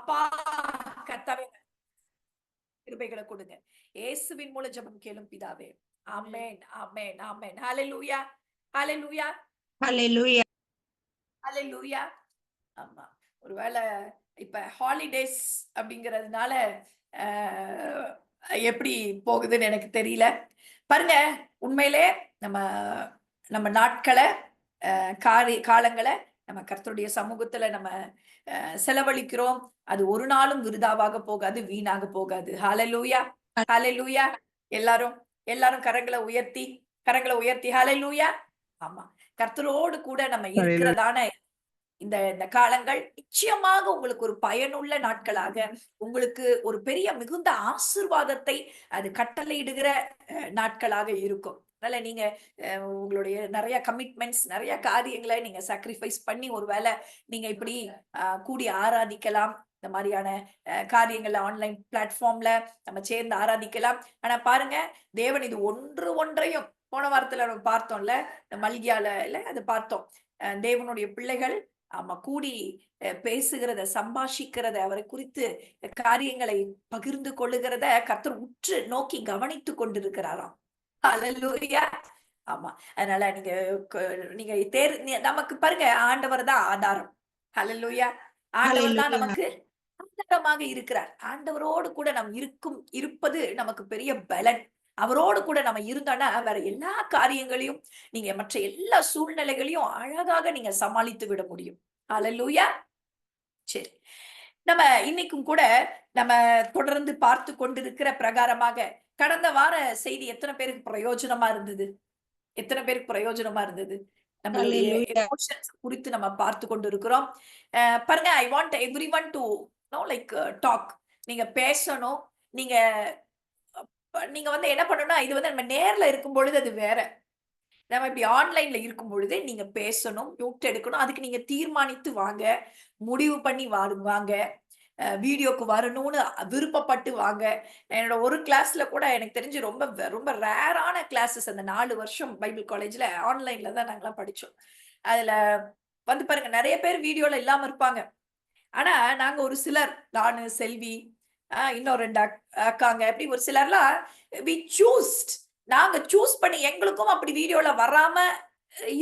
அப்பா கர்த்தாவே கிருபைகளை கொடுங்க. இயேசுவின் மூலம் ஜெபம் கேளும் பிதாவே. ஆமென், ஆமென், ஆமென். ஹalleluya, ஹalleluya, ஹalleluya. ஹalleluya. ஆமா. ஒருவேளை இப்ப ஹாலிடேஸ் அப்படிங்கிறதுனால எப்படி போகுதுன்னு எனக்கு தெரியல. பாருங்க, உண்மையிலே நம்ம நம்ம நாட்களை காலங்களை நம்ம கர்த்தருடைய சமூகத்துல நம்ம செலவழிக்கிறோம். அது ஒரு நாளும் விருதாவாக போகாது, வீணாக போகாது. ஹalleluya, ஹalleluya. எல்லாரும் எல்லாரும் கரங்களை உயர்த்தி ஹalleluya. ஆமா, கர்த்தரோடு கூட நம்ம இருக்கிறதான இந்த இந்த காலங்கள் நிச்சயமாக உங்களுக்கு ஒரு பயனுள்ள நாட்களாக, உங்களுக்கு ஒரு பெரிய மிகுந்த ஆசீர்வாதத்தை அது கட்டளையிடுகிற நாட்களாக இருக்கும். அதனால நீங்க உங்களுடைய நிறைய கமிட்மெண்ட்ஸ், நிறைய காரியங்களை நீங்க சாக்ரிஃபைஸ் பண்ணி ஒருவேளை நீங்க இப்படி கூடி ஆராதிக்கலாம். இந்த மாதிரியான காரியங்கள்ல ஆன்லைன் பிளாட்ஃபார்ம்ல நம்ம சேர்ந்து ஆராதிக்கலாம். ஆனா பாருங்க, தேவன் இது ஒன்றையும் போன வாரத்துல நம்ம பார்த்தோம்ல, மல்கியால இல்ல அது பார்த்தோம். தேவனுடைய பிள்ளைகள் ஆமா கூடி பேசுகிறத, சம்பாஷிக்கிறத, அவரை குறித்து காரியங்களை பகிர்ந்து கொள்ளுகிறத கர்த்தர் உற்று நோக்கி கவனித்துக் கொண்டிருக்கிறாராம். ஹalleluya. ஆமா, அதனால நீங்க நமக்கு பாருங்க, ஆண்டவர் தான் ஆதாரம். ஹalleluya. ஆண்டவர் தான் நமக்கு ஆதாரமாக இருக்கிறார். ஆண்டவரோடு கூட நாம் இருப்பது நமக்கு பெரிய பலன். அவரோடு கூட நம்ம இருந்தோம்னா வேற எல்லா காரியங்களையும், நீங்க மற்ற எல்லா சூழ்நிலைகளையும் அழகாக நீங்க சமாளித்து விட முடியும். ஹalleluya. சரி, நம்ம இன்னைக்கும் கூட நம்ம தொடர்ந்து பார்த்து கொண்டிருக்கிற பிரகாரமாக கடந்த வார செய்தி எத்தனை பேருக்கு பிரயோஜனமா இருந்தது? எத்தனை பேருக்கு பிரயோஜனமா இருந்தது? நம்மளுடைய எமோஷன்ஸ் குறித்து நம்ம பார்த்து கொண்டிருக்கிறோம். பாருங்க, I want everyone to know like talk. நீங்க பேசணும். நீங்க நீங்க வந்து என்ன பண்ணணும்னா, இது வந்து நம்ம நேர்ல இருக்கும் பொழுது அது வேற. நம்ம இப்படி ஆன்லைன்ல இருக்கும் பொழுது நீங்க பேசணும், நோட் எடுக்கணும். அதுக்கு நீங்க தீர்மானித்து வாங்க, முடிவு பண்ணி வாங்க. வீடியோக்கு வரணும்னு விருப்பப்பட்டு வாங்க. என்னோட ஒரு கிளாஸ்ல கூட எனக்கு தெரிஞ்சு ரொம்ப ரொம்ப ரேரான கிளாஸஸ், அந்த 4 வருஷம் பைபிள் காலேஜ்ல ஆன்லைன்ல தான் நாங்கலாம் படிச்சோம். அதுல வந்து பாருங்க, நிறைய பேர் வீடியோல இல்லாம இருப்பாங்க. ஆனா நாங்க ஒரு சிலர், நானு, செல்வி, இன்னும் 2 அக்காங்க, இப்படி ஒரு சிலர்லாம் வி சூஸ்ட் நாங்க சூஸ் பண்ணி, எங்களுக்கும் அப்படி வீடியோல வராம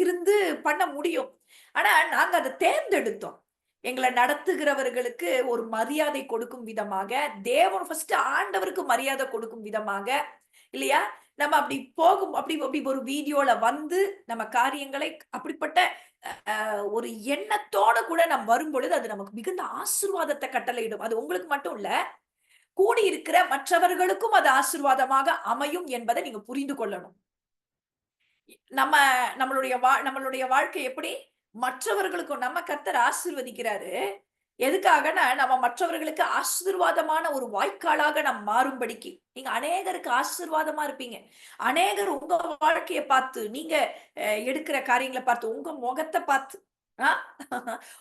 இருந்து பண்ண முடியும். ஆனா நாங்க அதை தேர்ந்தெடுத்தோம். எங்களை நடத்துகிறவர்களுக்கு ஒரு மரியாதை கொடுக்கும் விதமாக, தேவன் ஃபர்ஸ்ட் ஆண்டவருக்கு மரியாதை கொடுக்கும் விதமாக, இல்லையா? நம்ம அப்படி போகும், அப்படி அப்படி ஒரு வீடியோல வந்து நம்ம காரியங்களை அப்படிப்பட்ட ஒரு எண்ணத்தோட கூட நம்ம வரும் பொழுது அது நமக்கு மிகுந்த ஆசீர்வாதத்தை கட்டளையிடும். அது உங்களுக்கு மட்டும் இல்ல, கூடி இருக்கிற மற்றவர்களுக்கும் அது ஆசீர்வாதமாக அமையும் என்பதை நீங்க புரிந்து கொள்ளணும். நம்ம நம்மளுடைய வாழ்க்கை எப்படி மற்றவர்களுக்கும் நம்ம கர்த்தர் ஆசீர்வதிக்கிறாரு. எதுக்காகனா, நம்ம மற்றவர்களுக்கு ஆசீர்வாதமான ஒரு வாய்க்காலாக நாம் மாறும்படிக்கு. நீங்க அநேகருக்கு ஆசீர்வாதமா இருப்பீங்க. அநேகர் உங்க வாழ்க்கைய பார்த்து, நீங்க எடுக்கிற காரியங்களை பார்த்து, உங்க முகத்தை பார்த்து,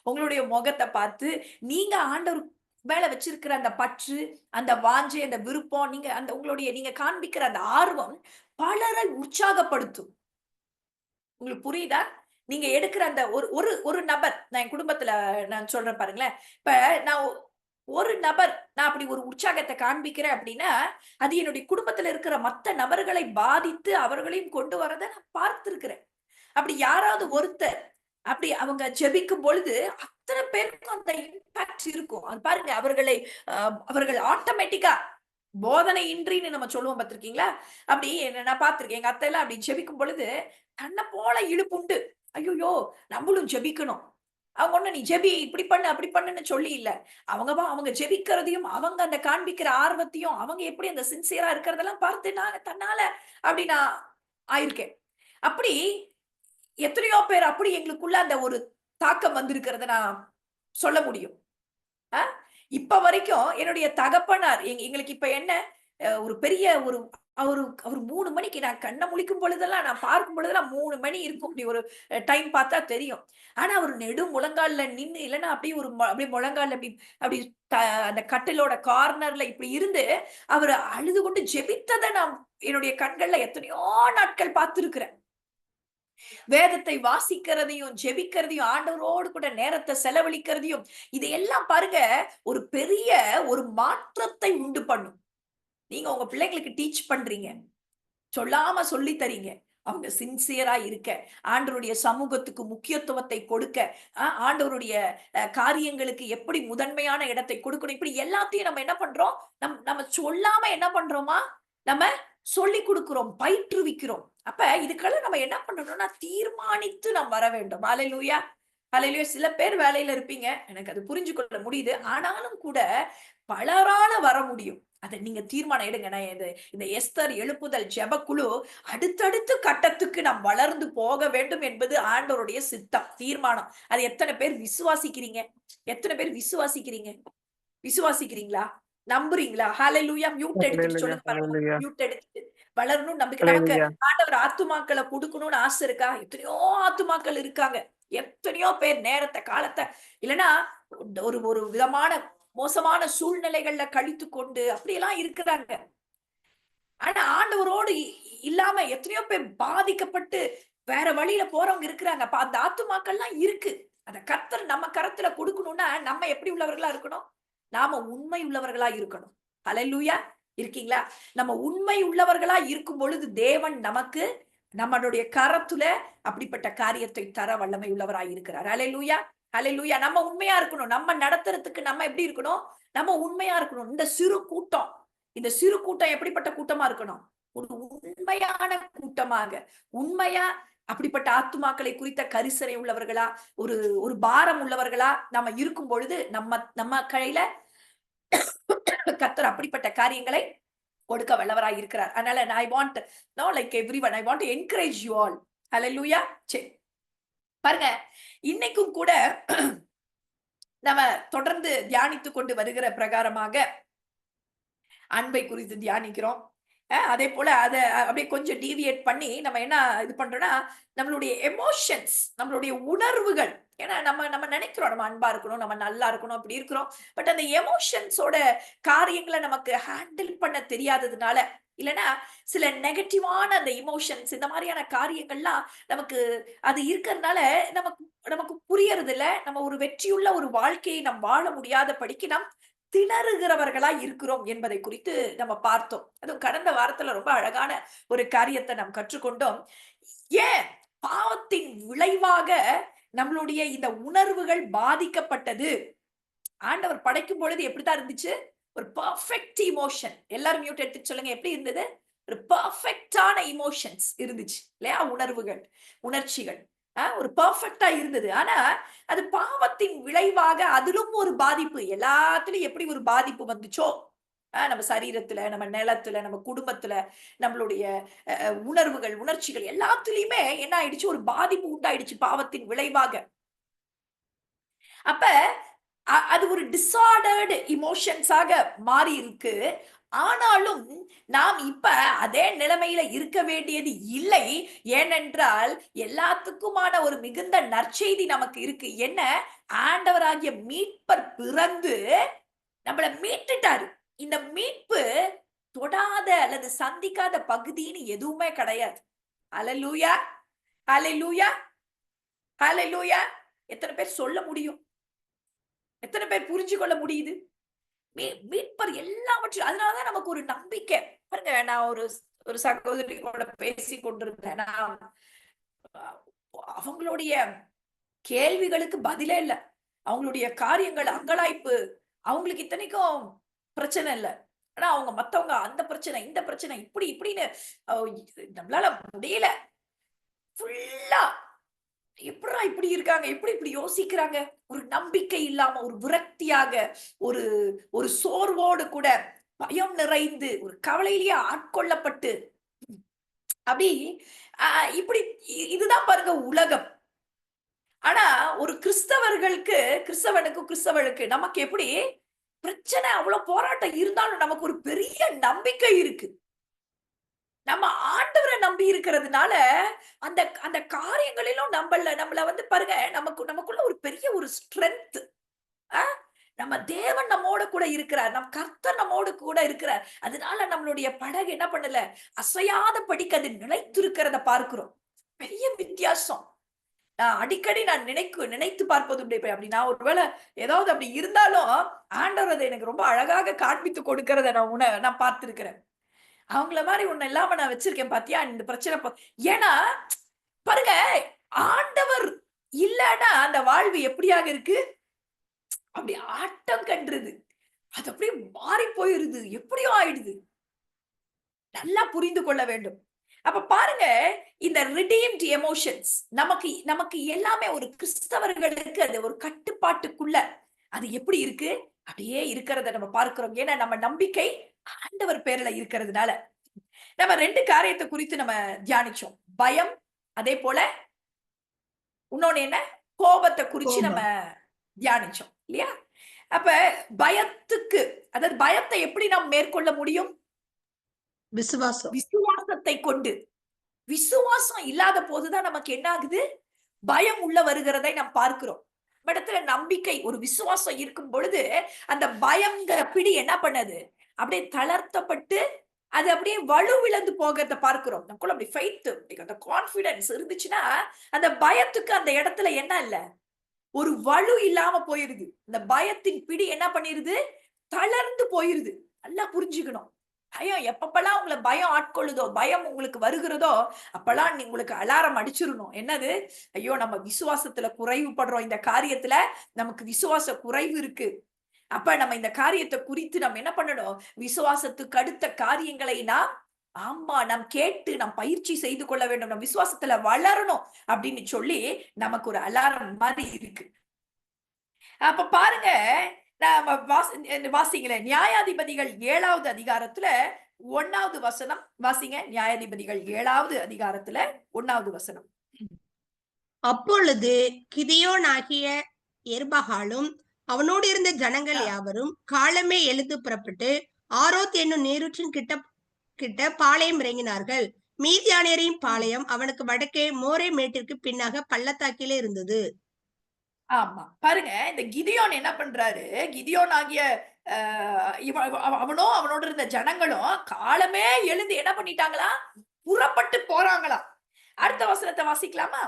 உங்களுடைய முகத்தை பார்த்து, நீங்க ஆண்டவர் மேல வச்சிருக்கிற அந்த பற்று, அந்த வாஞ்சை, அந்த விருப்பம், நீங்க அந்த நீங்க காண்பிக்கிற அந்த ஆர்வம் பலரை உற்சாகப்படுத்தும். உங்களுக்கு புரியுதா? நீங்க எடுக்கிற அந்த ஒரு நபர், நான் என் குடும்பத்துல நான் சொல்றேன் பாருங்களேன். இப்ப நான் ஒரு நபர், நான் அப்படி ஒரு உற்சாகத்தை காண்பிக்கிறேன் அப்படின்னா, அது என்னுடைய குடும்பத்துல இருக்கிற மத்த நபர்களை பாதித்து அவர்களையும் கொண்டு வரத நான் பார்த்திருக்கிறேன். அப்படி யாராவது ஒருத்தர் அப்படி அவங்க ஜெபிக்கும் பொழுது அத்தனை பேருக்கும் அந்த இம்பாக்ட் இருக்கும். அது பாருங்க, அவர்கள் ஆட்டோமேட்டிக்கா போதனையின்றின்னு நம்ம சொல்லுவோம் பார்த்திருக்கீங்களா? அப்படி நான் பார்த்திருக்கேன். எங்க அத்தை எல்லாம் அப்படி ஜெபிக்கும் பொழுது தன்னை போல இழுப்புண்டு, ஐயோ நம்மளும் ஜெபிக்கணும். அவங்க ஒண்ணு, நீ ஜெபி, இப்படி பண்ணு அப்படி பண்ணுன்னு சொல்லி இல்ல. அவங்க ஜெபிக்கிறதையும், அவங்க அந்த காண்பிக்கிற ஆர்வத்தையும், அவங்க எப்படி அந்த சின்சியரா இருக்கிறதெல்லாம் பார்த்து நான் தன்னால அப்படி நான் ஆயிருக்கேன். அப்படி எத்தனையோ பேர் அப்படி எங்களுக்குள்ள அந்த ஒரு தாக்கம் வந்திருக்கிறத நான் சொல்ல முடியும். இப்ப வரைக்கும் என்னுடைய தகப்பனார் எங்களுக்கு இப்ப என்ன, ஒரு பெரிய அவரு 3 மணிக்கு நான் கண்ண முழிக்கும் பொழுதெல்லாம், நான் பார்க்கும் பொழுதெல்லாம் 3 மணி இருக்கும். இப்படி ஒரு டைம் பார்த்தா தெரியும். ஆனா அவரு நெடு முழங்கால்ல நின்னு, இல்லன்னா அப்படியே அப்படியே முழங்கால்ல அப்படி அந்த கட்டிலோட கார்னர்ல இப்படி இருந்து அவரு அழுது கொண்டு ஜெபித்ததை நான் என்னுடைய கண்கள்ல எத்தனையோ நாட்கள் பார்த்திருக்கிறேன். வேதத்தை வாசிக்கிறதையும், ஜெபிக்கிறதையும், ஆண்டவரோடு கூட நேரத்தை செலவழிக்கிறதையும், இதையெல்லாம் பாருங்க ஒரு பெரிய ஒரு மாற்றத்தை உண்டு பண்ணும். நீங்க உங்க பிள்ளைங்களுக்கு டீச் பண்றீங்க. சொல்லாம சொல்லி தரீங்க. அவங்க சின்சியரா இருக்க, ஆண்டவருடைய சமூகத்துக்கு முக்கியத்துவத்தை கொடுக்க, ஆண்டவருடைய காரியங்களுக்கு எப்படி முதன்மையான இடத்தை கொடுக்கணும். இப்படி எல்லாத்தையும் நம்ம என்ன பண்றோம்? நம்ம சொல்லாம என்ன பண்றோமா? நம்ம சொல்லிக் குடுக்கிறோம், பயிற்றுவிக்கிறோம். அப்ப இதுக்கெல்லாம் நம்ம என்ன பண்ணணும்னா, தீர்மானித்து நாம் வர வேண்டும். ஹல்லேலூயா! ஹல்லேலூயா! சில பேர் வேலையில இருப்பீங்க. எனக்கு அது புரிஞ்சு கொள்ள முடியுது. ஆனாலும் கூட பலரால வர முடியும். அத நீங்க தீர்மானம் எடுங்க. நான் இந்த எஸ்தர் எழுப்புதல் ஜெபக்குழு அடுத்தடுத்த கட்டத்துக்கு நாம் வளர்ந்து போக வேண்டும் என்பது ஆண்டவருடைய சித்தம், தீர்மானம். அது எத்தனை பேர் விசுவாசிக்கிறீங்க? எத்தனை பேர் விசுவாசிக்கிறீங்க? விசுவாசிக்கிறீங்களா? நம்புறீங்களா? ஹalleluya! மியூட் எடுத்துட்டு ஹalleluya, சொல்லுங்க பாருங்க. ஹalleluya, மியூட் எடுத்துட்டு. வளரணும்னு நம்பிக்கை. நமக்கு ஹalleluya. ஆண்டவர் ஆத்துமாக்கள குடுக்கணும்னு ஆசை இருக்கா? எத்தனையோ ஆத்துமாக்கள் இருக்காங்க. எத்தனையோ பேர் நேரத்த, காலத்த இல்லன்னா ஒரு ஒரு விதமான மோசமான சூழ்நிலைகள்ல கழித்துக் கொண்டு அப்படியெல்லாம் இருக்கிறாங்க. ஆனா ஆண்டவரோடு இல்லாம எத்தனையோ பேர் பாதிக்கப்பட்டு வேற வழியில போறவங்க இருக்கிறாங்க. அப்ப அந்த ஆத்துமாக்கள்லாம் இருக்கு. அத கர்த்தர் நம்ம கரத்துல குடுக்கணும்னா, நம்ம எப்படி உள்ளவர்களா இருக்கணும்? நாம உண்மை உள்ளவர்களா இருக்கணும். ஹல்லேலூயா! இருக்கீங்களா? நம்ம உண்மை உள்ளவர்களா இருக்கும் பொழுது தேவன் நமக்கு நம்மளுடைய கரத்துல அப்படிப்பட்ட காரியத்தை தர வல்லமை உள்ளவராய் இருக்கிறார். ஹல்லேலூயா! ஹல்லேலூயா! நம்ம உண்மையா இருக்கணும். நம்ம நடத்துறதுக்கு நம்ம எப்படி இருக்கணும்? நம்ம உண்மையா இருக்கணும். இந்த சிறு கூட்டம் எப்படிப்பட்ட கூட்டமா இருக்கணும்? ஒரு உண்மையான கூட்டமாக, உண்மையா அப்படிப்பட்ட ஆத்துமாக்களை குறித்த கரிசனை உள்ளவர்களா, ஒரு ஒரு பாரம் உள்ளவர்களா நம்ம இருக்கும் பொழுது, நம்ம கையில கர்த்தர் அப்படிப்பட்ட காரியங்களை கொடுக்க வல்லவராய் இருக்கிறார். அதனால I want no like everyone I want to encourage you all. Hallelujah! சரி. பாருங்க, இன்னைக்கும் கூட நம்ம தொடர்ந்து தியானித்துக் கொண்டு வருகிற பிரகாரமாக அன்பை குறித்து தியானிக்கிறோம். அதே போல அத அப்படியே கொஞ்சம் டீவியேட் பண்ணி நம்ம என்ன இது பண்றோம்னா, நம்மளுடைய எமோஷன்ஸ், நம்மளுடைய உணர்வுகள். ஏன்னா நம்ம நம்ம நினைக்கிறோம் நம்ம அன்பா இருக்கணும், நம்ம நல்லா இருக்கணும், அப்படி இருக்கிறோம். பட் அந்த எமோஷன்ஸோட காரியங்கள நமக்கு ஹேண்டில் பண்ண தெரியாததுனால, இல்லன்னா சில நெகட்டிவான அந்த எமோஷன்ஸ் இந்த மாதிரியான காரியங்கள்லாம் நமக்கு அது இருக்கிறதுனால நமக்கு நமக்கு புரியறது இல்ல. நம்ம ஒரு வெற்றியுள்ள ஒரு வாழ்க்கையை நாம் வாழ முடியாதபடிக்கு நாம் திணறுகிறவர்களா இருக்கிறோம் என்பதை குறித்து நம்ம பார்த்தோம். அதுவும் கடந்த வாரத்துல ரொம்ப அழகான ஒரு காரியத்தை நாம் கற்றுக்கொண்டோம். ஏன் பாவத்தின் விளைவாக நம்மளுடைய இந்த உணர்வுகள் பாதிக்கப்பட்டது? ஆண்டவர் படைக்கும் பொழுது எப்படித்தான் இருந்துச்சு? ஒரு பெர்ஃபெக்ட் எமோஷன். எல்லாரும் மியூட் எடுத்து சொல்லுங்க. எப்படி இருந்தது? ஒரு பெர்ஃபெக்ட்டான எமோஷன்ஸ் இருந்துச்சு. இல்லையா? உணர்வுகள், உணர்ச்சிகள். ஒரு பெர்ஃபெக்ட்டா இருந்தது. ஆனா, அது பாவத்தின் விளைவாக அதிலும் ஒரு பாதிப்பு. எல்லாத்துலயும் எப்படி ஒரு பாதிப்பு வந்துச்சோ, நம்ம சரீரத்துல, நம்ம நிலத்துல, நம்ம குடும்பத்துல, நம்மளுடைய உணர்வுகள், உணர்ச்சிகள் எல்லாத்துலயுமே என்ன ஆயிடுச்சு? ஒரு பாதிப்பு உண்டாயிடுச்சு பாவத்தின் விளைவாக. அப்ப அது ஒரு டிஸார்டர்டு எமோஷன்ஸாக மாறி இருக்கு. ஆனாலும் நாம் இப்ப அதே நிலைமையில இருக்க வேண்டியது இல்லை. ஏனென்றால் எல்லாத்துக்குமான ஒரு மிகுந்த நற்செய்தி நமக்கு இருக்கு. என்ன? ஆண்டவராகிய மீட்பர் பிறந்து நம்மள மீட்டுட்டாரு. இந்த மீட்பு தொடாத அல்லது சந்திக்காத பகுதின்னு எதுவுமே கிடையாது. ஹல்லேலூயா! ஹல்லேலூயா! ஹல்லேலூயா! எத்தனை பேர் சொல்ல முடியும்? எத்தனை பேர் புரிஞ்சு கொள்ள முடியுது? மீட்பர் எல்லாவற்றையும் அதனாலதான் நமக்கு ஒரு நம்பிக்கை. பாருங்க, நான் ஒரு சகோதரி கூட பேசிக் கொண்டிருந்தேன். நான் அவங்களுடைய கேள்விகளுக்கு பதிலே இல்ல. அவங்களுடைய காரியங்கள், அங்கலாய்ப்பு, அவங்களுக்கு இத்தனைக்கும் பிரச்சனை இல்ல. ஆனா அவங்க மத்தவங்க அந்த பிரச்சனை, இந்த பிரச்சனை, இப்படி இப்படின்னு நம்மளால முடியல. ஃபுல்லா எப்புட்றா இப்படி இருக்காங்க? எப்படி இப்படி யோசிக்கிறாங்க? ஒரு நம்பிக்கை இல்லாம, ஒரு விரக்தியாக, ஒரு ஒரு சோர்வோடு கூட, பயம் நிறைந்து, ஒரு கவலையிலேயே ஆட்கொள்ளப்பட்டு, அப்படி அ இப்படி இதுதான் பாருங்க உலகம். ஆனா ஒரு கிறிஸ்தவனுக்கு நமக்கு எப்படி பிரச்சனை அவ்வளவு போராட்டம் இருந்தாலும் நமக்கு ஒரு பெரிய நம்பிக்கை இருக்கு. நம்ம ஆண்டவரை நம்பி இருக்கிறதுனால, அந்த அந்த காரியங்களிலும் நம்மள வந்து பாருங்க, நமக்குள்ள ஒரு பெரிய ஒரு ஸ்ட்ரெங்த். அ நம்ம தேவன் நம்மோட கூட இருக்கிறார். நம் கர்த்தர் நம்மோடு கூட இருக்கிறார். அதனால நம்மளுடைய படகு என்ன பண்ணல, அசையாதபடிக்கு அது நிலைத்திருக்கிறத பார்க்கிறோம். பெரிய வித்தியாசம். அடிக்கடி நான் நினைத்து பார்ப்பது உண்டு. அப்படி நான் ஒருவேளை ஏதாவது அப்படி இருந்தாலும் ஆண்டவர் அதை எனக்கு ரொம்ப அழகாக காண்பித்து கொடுக்கிறத நான் பார்த்திருக்கிறேன். அவங்கள மாதிரி உன்னை இல்லாம நான் வச்சிருக்கேன் பாத்தியா இந்த பிரச்சனை ஏன்னா பாருங்க, ஆண்டவர் இல்லன்னா அந்த வாழ்வு எப்படியாக இருக்கு? அப்படி ஆட்டம் கன்றுது. அது அப்படியே மாறி போயிருது. எப்படியோ ஆயிடுது. நல்லா புரிந்து கொள்ள வேண்டும். அப்ப பாருங்க, இந்த ரிடீம்ட் எமோஷன்ஸ் நமக்கு நமக்கு எல்லாமே ஒரு கிறிஸ்தவர்களுக்கு அது ஒரு கட்டுப்பாட்டுக்குள்ள அது எப்படி இருக்கு? அப்படியே இருக்கிறத நம்ம பார்க்கிறோம். ஏன்னா நம்ம நம்பிக்கை ஆண்டவர் பேர்ல இருக்கிறதுனால. நம்ம 2 காரியத்தை குறித்து நம்ம தியானிச்சோம். பயம், அதே போல இன்னொன்னு என்ன? கோபத்தை குறிச்சு நம்ம கோபம். தியானிச்சோம். இல்லையா? அப்ப பயத்துக்கு அதாவது பயத்தை எப்படி நாம் மேற்கொள்ள முடியும்? விசுவாசம். விசுவாசத்தை கொண்டு. விசுவாசம் இல்லாத போதுதான் நமக்கு என்ன ஆகுது? பயம் உள்ள வருகிறதை நாம் பார்க்கிறோம். நம்ம இடத்துல நம்பிக்கை, ஒரு விசுவாசம் இருக்கும் பொழுது, அந்த பயம்ங்கிற பிடி என்ன பண்ணுது? அப்படியே தளர்த்தப்பட்டு, அது அப்படியே வலுவிழந்து போகிறத பார்க்கிறோம். நமக்குள்ள அப்படி ஃபெய்த், அந்த கான்ஃபிடன்ஸ் இருந்துச்சுன்னா, அந்த பயத்துக்கு அந்த இடத்துல என்ன இல்ல? ஒரு வலு இல்லாம போயிருது. இந்த பயத்தின் பிடி என்ன பண்ணிருது? தளர்ந்து போயிருது. நல்லா புரிஞ்சுக்கணும். பயம் எப்பப்பலாம் உங்கள பயம் ஆட்கொள்ளுதோ, பயம் உங்களுக்கு வருகிறதோ, அப்பலாம் உங்களுக்கு அலாரம் அடிச்சிரணும். என்னது? ஐயோ! நம்ம விசுவாசத்துல குறைவுபடுறோம். இந்த காரியத்துல நமக்கு விசுவாச குறைவு இருக்கு. அப்ப நம்ம இந்த காரியத்த குறித்து நம்ம என்ன பண்ணணும்? விசுவாசத்துக்கு அடுத்த காரியங்களை நாம் கேட்டு நாம் பயிற்சி செய்து கொள்ள வேண்டும். நம் விசுவாசத்துல வளரணும் அப்படின்னு சொல்லி நமக்கு ஒரு அலாரம் மாதிரி இருக்கு. அப்ப பாருங்க, நாம வாசிங்களேன். நியாயாதிபதிகள் 7வது அதிகாரத்துல 1வது வசனம் வாசிங்க. நியாயாதிபதிகள் 7வது அதிகாரத்துல 1வது வசனம். அப்பொழுது கிதியோனாகிய எர்பகாலும் அவனோடு இருந்த ஜனங்கள் யாவரும் காலமே எழுந்து புறப்பட்டு ஆரோத் என்னும் நீரூற்றின் கிட்ட பாளையம் இறங்கினார்கள். மீதியானியரின் பாளையம் அவனுக்கு வடக்கே மோரே மேட்டிற்கு பின்னாக பள்ளத்தாக்கிலே இருந்தது. ஆமா. பாருங்க, இந்த கிதியோன் என்ன பண்றாரு? கிதியோன் ஆகிய அவனும் அவனோடு இருந்த ஜனங்களும் காலமே எழுந்து என்ன பண்ணிட்டாங்களா? புறப்பட்டு போறாங்களாம். அடுத்த வசனத்தை வாசிக்கலாமா?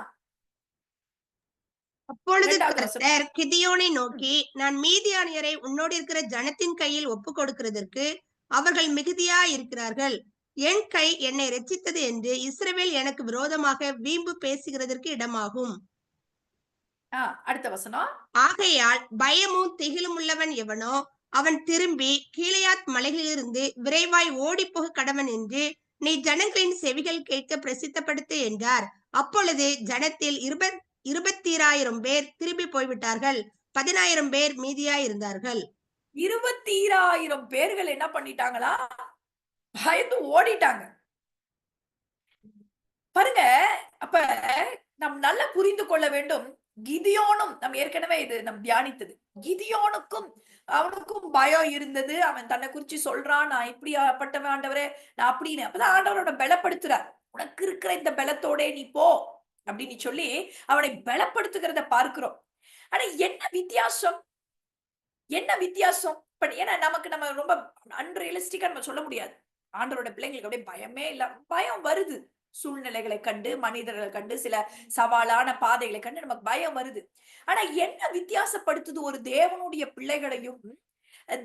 அப்பொழுது 2வது வசனம். கர்த்தர் கிதியோனை நோக்கி, நான் மீதியானியரை உன்னோடு இருக்கிற ஜனத்தின் கையில் ஒப்பு கொடுக்கிறதற்கு அவர்கள் மிகுதியா இருக்கிறார்கள். என் கை என்னை ரட்சித்தது என்று இஸ்ரவேல் எனக்கு விரோதமாக வீம்பு பேசுகிறதற்கு இடமாகும். அடுத்த வசனம். ஆகையால் பயமும் திகிலும் உள்ளவன் எவனோ அவன் திரும்பி கீலேயாத் மலைகளிலிருந்து விரைவாய் ஓடிப்போக கடவன் என்று நீ ஜனங்களின் செவிகள் கேட்க பிரசித்தப்படுத்து என்றார். அப்பொழுது ஜனத்தில் 20,000 பேர் திரும்பி போய்விட்டார்கள். 10,000 பேர் மீதியாய் இருந்தார்கள். 20,000 பேர்கள் என்ன பண்ணிட்டாங்களா? பயந்து ஓடிட்டாங்க. பாருங்க, அப்ப நாம் நல்லா புரிந்து கொள்ள வேண்டும். கிதியோனும் நம்ம ஏற்கனவே இது நம் தியானித்தது. கிதியோனுக்கும் அவனுக்கும் பயம் இருந்தது. அவன் தன்னை குறிச்சு சொல்றான், நான் இப்படிப்பட்டவன் ஆண்டவரே, நான் அப்படின்னு. அப்பதான் ஆண்டவரோட பலப்படுத்துறார். உனக்கு இருக்கிற இந்த பலத்தோட நீ போ அப்படின்னு சொல்லி அவனை பலப்படுத்துகிறத பார்க்கிறோம். ஆனா என்ன வித்தியாசம்? என்ன வித்தியாசம்? ஏன்னா நமக்கு நம்ம ரொம்ப அன்ரியலிஸ்டிக்கா நம்ம சொல்ல முடியாது. ஆண்டவரோட பிள்ளைங்களுக்கு அப்படியே பயமே இல்ல. பயம் வருது. சூழ்நிலைகளை கண்டு, மனிதர்களை கண்டு, சில சவாலான பாதைகளை கண்டு நமக்கு பயம் வருது. ஆனா என்ன வித்தியாசப்படுத்துது ஒரு தேவனுடைய பிள்ளைகளையும்,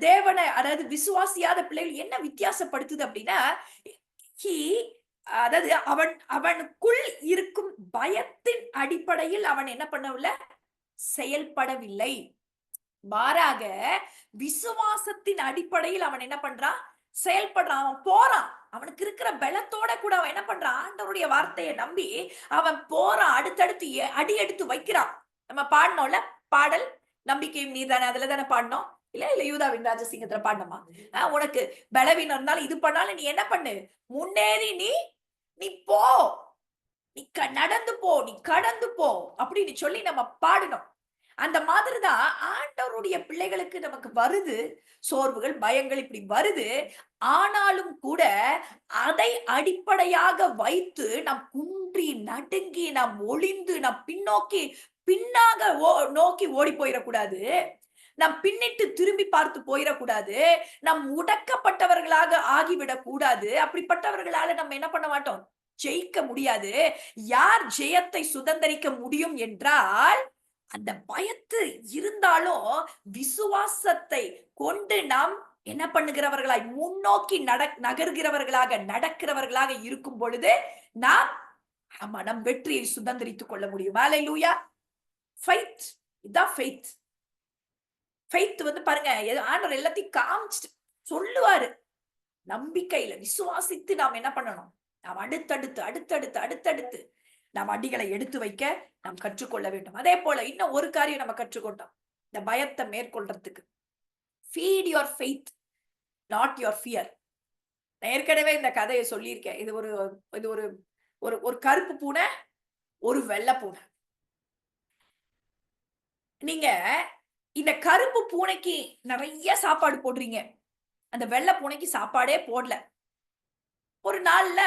தேவனை அதாவது விசுவாசியாத பிள்ளைகள் என்ன வித்தியாசப்படுத்துது அப்படின்னா, அதாவது அவனுக்குள் இருக்கும் பயத்தின் அடிப்படையில் அவன் என்ன பண்ணவில்லை? செயல்படவில்லை. மாறாக விசுவாசத்தின் அடிப்படையில் அவன் என்ன பண்றான்? செயல்படுறான். அவன் போறான். அவனுக்கு இருக்கிற பலத்தோட கூட அவன் என்ன பண்றான்? ஆண்டவருடைய வார்த்தையை நம்பி அவன் போறான். அடுத்தடுத்து அடி எடுத்து வைக்கிறான். நம்ம பாடணும்ல பாடல், நம்பிக்கையும் நீர்தானே, அதுல தானே பாடணும். இல்ல யூதாவின் ராஜசிங்கத்துல பாடணுமா? உனக்கு பலவீனம் இருந்தாலும் இது பண்ணாலும் நீ என்ன பண்ணு? முன்னேறி நீ போ, நீ நடந்து போ, நீ கடந்து போ அப்படின்னு சொல்லி நம்ம பாடணும். அந்த மாதிரிதான் ஆண்டவருடைய பிள்ளைகளுக்கு நமக்கு வருது சோர்வுகள், பயங்கள் இப்படி வருது. ஆனாலும் கூட அதை அடிப்படையாக வைத்து நாம் குன்றி நடுங்கி நாம் ஒளிந்து நாம் பின்னாக நோக்கி ஓடி போயிடக்கூடாது. நாம் பின்னிட்டு திரும்பி பார்த்து போயிடக்கூடாது. நாம் முடக்கப்பட்டவர்களாக ஆகிவிடக் கூடாது. அப்படிப்பட்டவர்களால நம்ம என்ன பண்ண மாட்டோம்? ஜெயிக்க முடியாது. யார் ஜெயத்தை சுதந்தரிக்க முடியும் என்றால், அந்த பயத்து இருந்தாலும் விசுவாசத்தை கொண்டு நாம் என்ன பண்ணுகிறவர்களாய் முன்னோக்கி நகர்கிறவர்களாக நடக்கிறவர்களாக இருக்கும் பொழுது நாம் ஆமா நம் வெற்றியை சுதந்தரித்துக் கொள்ள முடியும். ஹalleluya. ஃபெய்த், இதான் ஃபெய்த். ஃபெய்த் வந்து பாருங்க, ஆண்டவர் எல்லாத்தையும் காமிச்சிட்டு சொல்லுவாரு. நம்பிக்கையில விசுவாசித்து நாம் என்ன பண்ணணும்? நாம் அடுத்தடுத்து அடுத்தடுத்து அடுத்தடுத்து நாம் அடிகளை எடுத்து வைக்க நாம் கற்றுக்கொள்ள வேண்டும். அதே போல இன்னும் ஒரு காரியம் நம்ம கற்றுக்கொண்டோம் இந்த பயத்தை மேற்கொள்றதுக்கு. Feed your faith, not your fear. நான் ஏற்கனவே இந்த கதையை சொல்லியிருக்கேன். இது ஒரு இது ஒரு ஒரு ஒரு கருப்பு பூனை, ஒரு வெள்ளை பூனை. நீங்க இந்த கருப்பு பூனைக்கு நிறைய சாப்பாடு போடுறீங்க, அந்த வெள்ளை பூனைக்கு சாப்பாடே போடல. ஒரு நாள்ல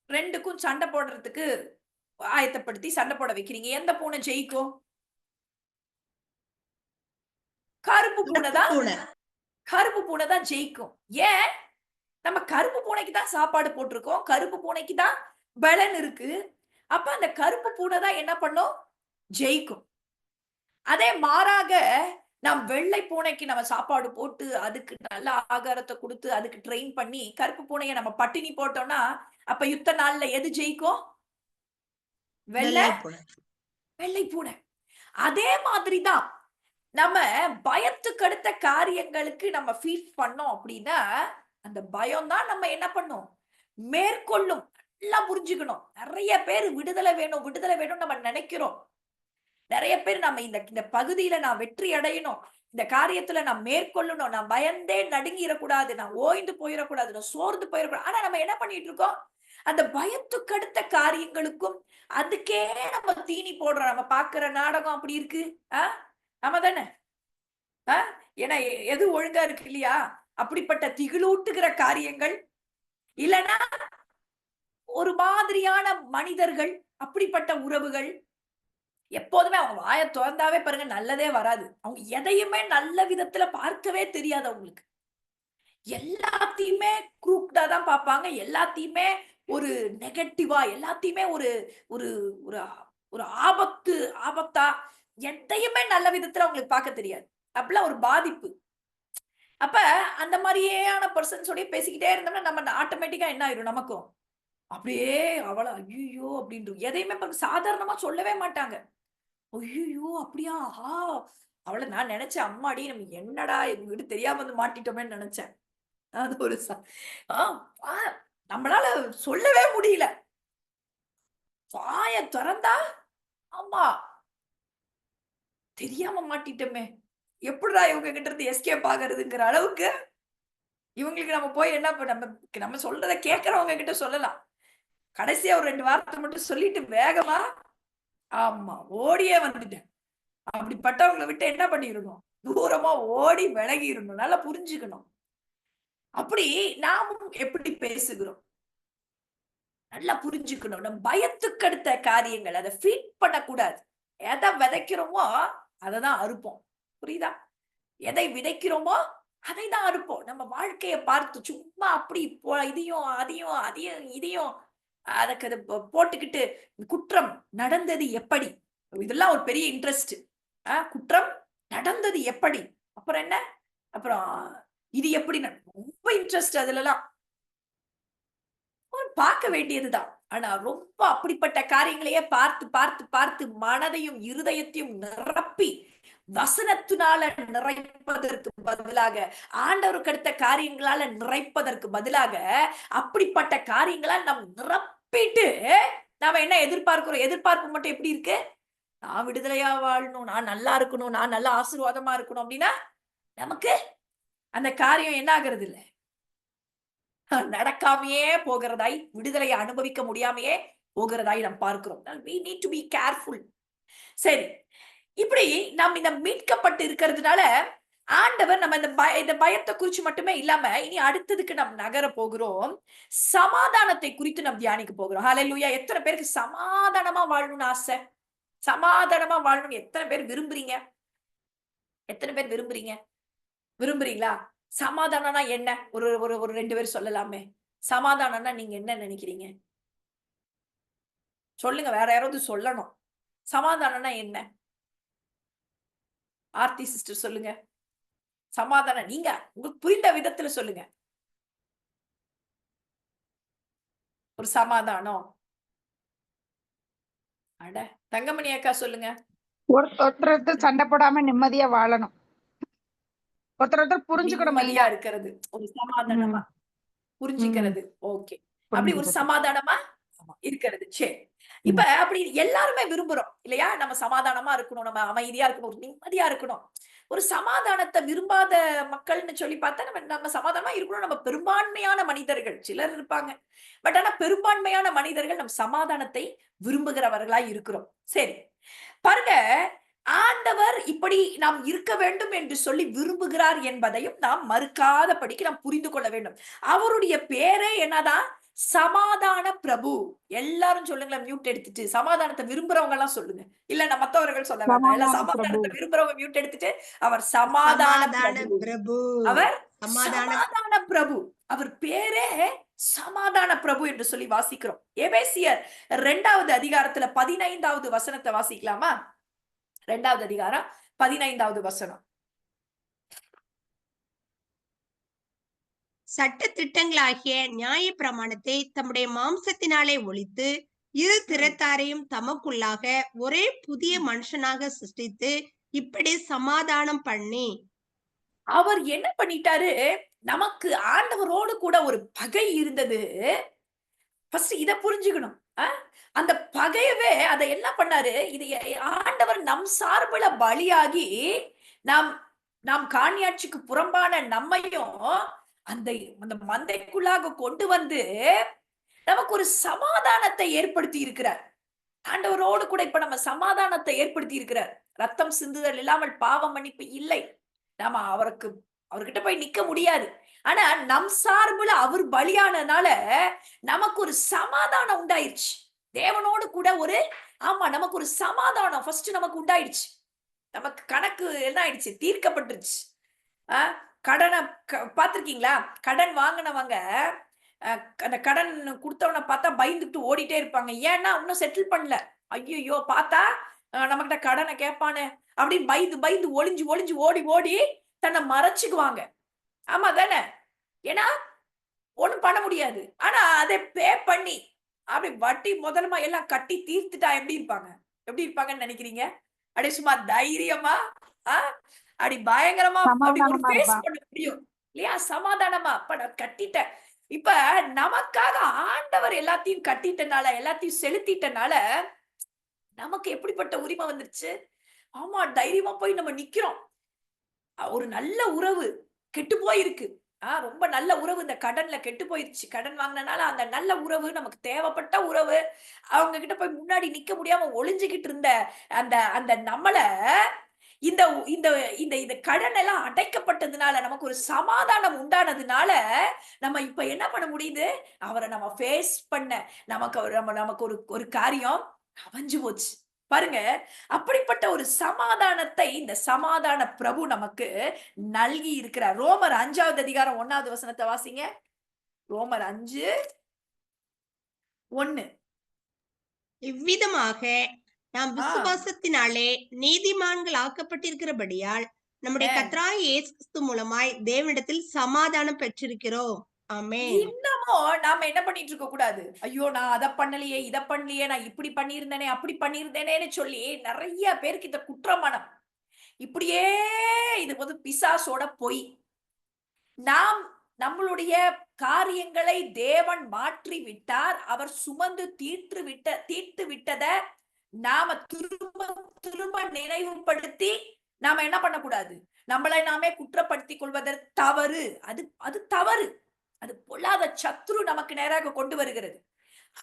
ரெண்டுக்கும் சண்டை போடுறதுக்கு ஆயத்தப்படுத்தி சண்டை போட வைக்கிறீங்க. எந்த பூனை ஜெயிக்கும்? கருப்பு பூனை தான். கருப்பு பூனை தான் ஜெயிக்கும். ஏன்? நம்ம கருப்பு பூனைக்கு தான் சாப்பாடு போட்டிருக்கோம், கருப்பு பூனைக்கு தான் பலன் இருக்கு. அப்ப அந்த கருப்பு பூனை தான் என்ன பண்ணும்? ஜெயிக்கும். அதே மாறாக நாம் வெள்ளை பூனைக்கு நம்ம சாப்பாடு போட்டு அதுக்கு நல்ல ஆகாரத்தை கொடுத்து அதுக்கு ட்ரெயின் பண்ணி கருப்பு பூனையை நம்ம பட்டினி போட்டோம்னா அப்ப யுத்த நாள்ல எது ஜெயிக்கும்? வெள்ளை பூனை. அதே மாதிரிதான் நம்ம பயத்துக்கு அடுத்த காரியங்களுக்கு நம்ம ஃபீட் பண்ணோம் அப்படின்னா அந்த பயம் தான் நம்ம என்ன பண்ணும்? மேற்கொள்ளும். நல்லா புரிஞ்சுக்கணும். நிறைய பேர் விடுதலை வேணும் விடுதலை வேணும் நம்ம நினைக்கிறோம். நிறைய பேர் நம்ம இந்த பகுதியில நான் வெற்றி அடையணும், இந்த காரியத்துல நான் மேற்கொள்ளணும், நான் பயந்தே நடுங்கிடக்கூடாது, நான் ஓய்ந்து போயிடக்கூடாது, நான் சோர்ந்து போயிடக்கூடாது. ஆனா நம்ம என்ன பண்ணிட்டு இருக்கோம்? அந்த பயத்துக்கு அடுத்த காரியங்களுக்கும் அதுக்கே நம்ம தீனி போடுறோம். நம்ம பாக்குற நாடகம் அப்படி இருக்கு. ஆமா தானே? ஏன்னா எது ஒழுங்கா இருக்கு இல்லையா? அப்படிப்பட்ட திகிலூட்டுகிற காரியங்கள், இல்லைன்னா ஒரு மாதிரியான மனிதர்கள், அப்படிப்பட்ட உறவுகள். எப்போதுமே அவங்க வாயை திறந்தாவே பாருங்க நல்லதே வராது. அவங்க எதையுமே நல்ல விதத்துல பார்க்கவே தெரியாது அவங்களுக்கு. எல்லாத்தையுமே குரூக்டா தான் பார்ப்பாங்க. எல்லாத்தையுமே ஒரு நெகட்டிவா, எல்லாத்தையுமே ஒரு ஒரு ஒரு ஒரு ஆபத்தா, எதையுமே நல்ல விதத்துல அவங்களுக்கு பார்க்க தெரியாது. அப்படிலாம் ஒரு பாதிப்பு. அப்ப அந்த மாதிரியான பர்சன்ஸோடய பேசிக்கிட்டே இருந்தோம்னா நம்ம ஆட்டோமேட்டிக்கா என்ன ஆயிரும் நமக்கும்? அப்படியே அவள ஐயோ அப்படின்னு எதையுமே சாதாரணமா சொல்லவே மாட்டாங்க. ஐயோ அப்படியா? அவள நான் நினைச்சேன், அம்மாடி நம்ம என்னடா எங்க வீடு தெரியாம வந்து மாட்டிட்டோமேன்னு நினைச்சேன். அது ஒரு நம்மளால சொல்லவே முடியல. வாய திறந்தா ஆமா தெரியாம மாட்டிட்டோமே, எப்படிடா இவங்க கிட்ட இருந்து எஸ்கேப் ஆகுறதுங்கிற அளவுக்கு இவங்களுக்கு நம்ம போய் என்ன நம்ம சொல்றத கேட்கறவங்க கிட்ட சொல்லலாம். கடைசியா ஒரு 2 வார்த்தை மட்டும் சொல்லிட்டு வேகமா ஆமா ஓடியே வந்துட்டேன். அப்படிப்பட்டவங்களை விட்டு என்ன பண்ணிடணும்? தூரமா ஓடி விலகிடணும். நல்லா புரிஞ்சுக்கணும். அப்படி நாமும் எப்படி பேசுகிறோம்? நல்லா புரிஞ்சுக்கணும். நம்ம பயத்துக்கு அடுத்த காரியங்கள் அதை ஃபீட் பண்ணக்கூடாது. எதை விதைக்கிறோமோ அதை தான் அறுப்போம். புரியுதா? எதை விதைக்கிறோமோ அதை தான் அறுப்போம். நம்ம வாழ்க்கையை பார்த்து சும்மா அப்படி இதையும் அதையும் அதையும் இதையும் அதுக்கு அதை போட்டுக்கிட்டு குற்றம் நடந்தது எப்படி? இதெல்லாம் ஒரு பெரிய இன்ட்ரெஸ்ட். குற்றம் நடந்தது எப்படி? அப்புறம் என்ன? அப்புறம் இது எப்படி? ரொம்ப இன்ட்ரெஸ்ட் அதுலலாம். பார்க்க வேண்டியதுதான். ஆனா ரொம்ப அப்படிப்பட்ட காரியங்களையே பார்த்து பார்த்து பார்த்து மனதையும் இருதயத்தையும் நிரப்பி வசனத்தினால நிறைப்பதற்கு பதிலாக, ஆண்டவருக்கு அடுத்த காரியங்களால நிறைப்பதற்கு பதிலாக அப்படிப்பட்ட காரியங்களால் நாம் நிரப்பிட்டு நாம என்ன எதிர்பார்க்கிறோம்? எதிர்பார்ப்பு மட்டும் எப்படி இருக்கு? நான் விடுதலையா வாழணும், நான் நல்லா இருக்கணும், நான் நல்ல ஆசீர்வாதமா இருக்கணும் அப்படின்னா நமக்கு அந்த காரியம் என்ன ஆகிறது இல்ல, நடக்காமையே போகிறதாய், விடுதலையை அனுபவிக்க முடியாமையே போகிறதாய் நாம் பார்க்கிறோம். we need to be careful. சரி, இப்படி நாம் இந்த மீட்கப்பட்டு இருக்கிறதுனால ஆண்டவர் நம்ம இந்த பயத்தை குறிச்சு மட்டுமே இல்லாம இனி அடுத்ததுக்கு நாம் நகர போகிறோம். சமாதானத்தை குறித்து நாம் தியானிக்க போகிறோம். ஹல்லேலூயா. எத்தனை பேருக்கு சமாதானமா வாழணும்னு ஆசை? சமாதானமா வாழணும் எத்தனை பேர் விரும்புறீங்க? எத்தனை பேர் விரும்புறீங்க? விரும்புறீங்களா? சமாதானம்னா என்ன? ஒரு ஒரு ஒரு 2 பேர் சொல்லலாமே. சமாதானம்னா நீங்க என்ன நினைக்கிறீங்க? சொல்லுங்க, வேற யாராவது சொல்லணும். சமாதானம்னா என்ன? ஆர்த்தி சிஸ்டர் சொல்லுங்க. சமாதானம் நீங்க உங்களுக்கு புரிந்த விதத்துல சொல்லுங்க. ஒரு சமாதானம். அட தங்கமணி அக்கா சொல்லுங்க. ஒருத்தர் சண்டை போடாம நிம்மதியா வாழணும். ஒருத்தர் புரிஞ்சுக்கணும் நிம்மதியா மெயினா. இருக்கிறது. ஒரு ம். சமாதானமா ம். புரிஞ்சுக்கிறது. ஓகே. அப்படி ஒரு புரிஞ்சுக்கிறது. சமாதானமா இருக்கிறது. சரி. இப்ப ம். அப்படி எல்லாருமே விரும்புறோம். இல்லையா? நம்ம சமாதானமா இருக்கணும். நம்ம அமைதியா இருக்கணும். ஒரு நிம்மதியா இருக்கணும். ஒரு சமாதானத்த விரும்பாத மக்கள்னு சொல்லி பார்த்தா, நம்ம நம்ம சமாதானமா இருக்கணும். நம்ம பெரும்பான்மையான மனிதர்கள். சிலர் இருப்பாங்க. பட் ஆனா பெரும்பான்மையான மனிதர்கள் நம் சமாதானத்தை விரும்புகிறவர்களாய் இருக்கிறோம். சரி. பாருங்க, ஆண்டவர் இப்படி நாம் இருக்க வேண்டும் என்று சொல்லி விரும்புகிறார் என்பதையும் நாம் மறுக்காதபடிக்கு நாம் புரிந்து கொள்ள வேண்டும். அவருடைய பேரே என்னதான்? சமாதான பிரபு. எல்லாரும் சொல்லுங்களேன், மியூட் எடுத்துட்டு. சமாதானத்தை விரும்புறவங்க எல்லாம் சொல்லுங்க. இல்ல நான் மத்தவர்கள் சொல்ல வேண்டாம். எல்லாம் சமாதான பிரபு. சமாதானத்தை விரும்புறவங்க மியூட் எடுத்துட்டு, அவர் சமாதான சமாதான பிரபு. பிரபு. அவர் சமாதான சமாதான பிரபு. அவர் பேரே சமாதான பிரபு என்று சொல்லி வாசிக்கிறோம். எபேசியர் 2வது அதிகாரத்துல 15வது வசனத்தை வாசிக்கலாமா? 2வது அதிகாரம் 15வது வசனம். சட்ட திட்டங்களாகிய நியாய பிரமாணத்தை தம்முடைய மாம்சத்தினாலே ஒழித்து இரு திறத்தாரையும் தமக்குள்ளாக ஒரே புதிய மனுஷனாக சிருஷ்டித்து இப்படி சமாதானம் பண்ணி. அவர் என்ன பண்ணிட்டாரு? நமக்கு ஆண்டவரோடு கூட ஒரு பகை இருந்தது. ஃபர்ஸ்ட் இத புரிஞ்சுக்கணும். அந்த பகையவே அத என்ன பண்ணாரு? இது ஆண்டவர் நம் சார்புல பலியாகி, நாம் நாம் காணியாட்சிக்கு புறம்பான நம்மையும் அந்த அந்த மந்தைக்குள்ளாக கொண்டு வந்து நமக்கு ஒரு சமாதானத்தை ஏற்படுத்தி இருக்கிறார். ஆண்டவரோடு கூட இப்ப நம்ம சமாதானத்தை ஏற்படுத்தி இருக்கிறார். ரத்தம் சிந்துதல் இல்லாமல் பாவ மன்னிப்பு இல்லை. நாம அவர்கிட்ட போய் நிக்க முடியாது. ஆனா நம் சார்புல அவர் பலியானனால நமக்கு ஒரு சமாதானம் உண்டாயிருச்சு. தேவனோடு கூட ஒரு நமக்கு ஒரு சமாதானம் ஃபர்ஸ்ட் நமக்கு உண்டாயிடுச்சு. நமக்கு கணக்கு என்ன ஆயிடுச்சு? தீர்க்கப்பட்டுருச்சு. கடனை பார்த்திருக்கீங்களா? கடன் வாங்கினவங்க அந்த கடன் குடுத்தவன பார்த்தா பயந்துட்டு ஓடிட்டே இருப்பாங்க. ஏன்னா இன்னும் செட்டில் பண்ணல. ஐயையோ! பார்த்தா நம்மகிட்ட கடனை கேட்பானே அப்படின்னு பயந்து பயந்து ஒளிஞ்சு ஒளிஞ்சு ஓடி ஓடி தன்னை மறைச்சுக்குவாங்க. ஆமா தானே? ஏன்னா ஒண்ணும் பண்ண முடியாது. ஆனா அதை பே பண்ணி அப்படி வட்டி முதலுமா எல்லாம் கட்டி தீர்த்துட்டா எப்படி இருப்பாங்க? எப்படி இருப்பாங்கன்னு நினைக்கிறீங்க? அப்படியே சும்மா தைரியமா ஆ அப்படி பயங்கரமா அப்படி ஒரு சமாதானமா ஃபேஸ் இருப்பான். பண்ண முடியும். இல்லையா? சமாதானமா அப்ப நான் கட்டிட்டேன். இப்ப நமக்காக ஆண்டவர் எல்லாத்தையும் கட்டிட்டனால, எல்லாத்தையும் செலுத்திட்டனால, நமக்கு எப்படிப்பட்ட உரிமை வந்துருச்சு? ஆமா, தைரியமா போய் நம்ம நிக்கிறோம். ஒரு நல்ல உறவு கெட்டு போயிருக்கு. ரொம்ப நல்ல உறவு இந்த கடன்ல கெட்டு போயிருச்சு. கடன் வாங்குனனால அந்த நல்ல உறவு நமக்கு தேவைப்பட்ட உறவு. அவங்க கிட்ட போய் முன்னாடி நிக்க முடியாம ஒளிஞ்சுகிட்டு இருந்த அந்த அந்த நம்மள இந்த இந்த இந்த இந்த கடன் எல்லாம் அடைக்கப்பட்டதுனால நமக்கு ஒரு சமாதானம் உண்டானதுனால நம்ம இப்ப என்ன பண்ண முடியுது? அவரை நம்ம ஃபேஸ் பண்ண நமக்கு ஒரு ஒரு காரியம் அமைஞ்சு போச்சு. பாருங்க, அப்படிப்பட்ட ஒரு சமாதானத்தை இந்த சமாதான பிரபு நமக்கு நல்கி இருக்கிறார். ரோமர் 5வது அதிகாரம் 1வது வசனத்தை வாசிங்க. ரோமர் 5:1. இவ்விதமாக நாம் ஆ, விசுவாசத்தினாலே நீதிமான்கள் ஆக்கப்பட்டிருக்கிறபடியால் நம்முடைய ஆ. கர்த்தராகிய இயேசு கிறிஸ்து மூலமாய் தேவனிடத்தில் சமாதானம் பெற்றிருக்கிறோம். ஆமென். இன்னமும் நாம என்ன பண்ணிட்டு இருக்க கூடாது. ஐயோ நான் அத பண்ணலையே, இத பண்ணலையே, நான் இப்படி பண்ணியிருந்தேனே, அப்படி பண்ணியிருந்தேனேன்னு சொல்லி நிறைய பேருக்கு இந்த குற்றமனம். இப்படியே இது வந்து பிசாசோட பொய். நாம் நம்மளுடைய காரியங்களை தேவன் மாற்றி விட்டார். அவர் சுமந்து தீர்த்து விட்டத நாம திரும்ப திரும்ப நினைவுபடுத்தி நாம என்ன பண்ணக்கூடாது? நம்மளை நாமே குற்றப்படுத்திக் கொள்வதற்கு தவறு. அது அது தவறு. அது பொல்லாத சத்துரு நமக்கு நேராக கொண்டு வருகிறது.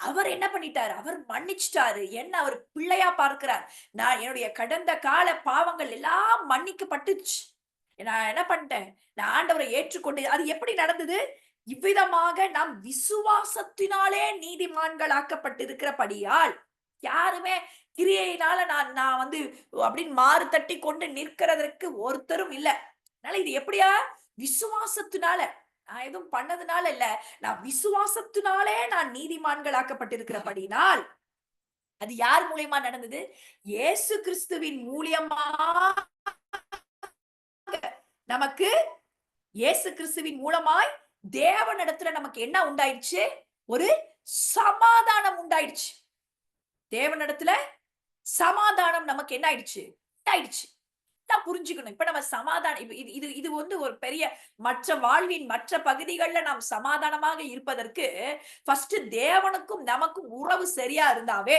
அவர் என்ன பண்ணிட்டாரு? அவர் மன்னிச்சுட்டாரு. என்ன அவர் பிள்ளையா பார்க்கிறார். நான் என்னுடைய கடந்த கால பாவங்கள் எல்லாம் மன்னிக்கப்பட்டுச்சு. நான் என்ன பண்ணிட்டேன்? நான் ஆண்டவரை ஏற்றுக்கொண்டு அது எப்படி நடந்தது? இவ்விதமாக நாம் விசுவாசத்தினாலே நீதிமான்களாக்கப்பட்டிருக்கிறபடியால், யாருமே கிரியையினால நான் நான் வந்து அப்படின்னு மாறு தட்டி கொண்டு நிற்கிறதற்கு ஒருத்தரும் இல்ல. அதனால இது எப்படியா? விசுவாசத்தினால. நான் எதுவும் பண்ணதுனால இல்ல. நான் விசுவாசத்தினாலே நான் நீதிமான்களாக்கப்பட்டிருக்கிறபடினால், அது யார் மூலியமா நடந்தது? இயேசு கிறிஸ்துவின் மூலியமா நமக்கு, இயேசு கிறிஸ்துவின் மூலமாய் தேவனிடத்துல நமக்கு என்ன உண்டாயிடுச்சு? ஒரு சமாதானம் உண்டாயிடுச்சு. தேவனிடத்துல சமாதானம் நமக்கு என்ன ஆயிடுச்சு? உண்டாயிடுச்சு. தான் புரிஞ்சுக்கணும். இப்ப நம்ம சமாதானம், இது இது இது வந்து ஒரு பெரிய, மற்ற வாழ்வின் மற்ற பகுதிகள்ல நாம் சமாதானமாக இருப்பதற்கு ஃபர்ஸ்ட் தேவனுக்கும் நமக்கும் உறவு சரியா இருந்தாவே,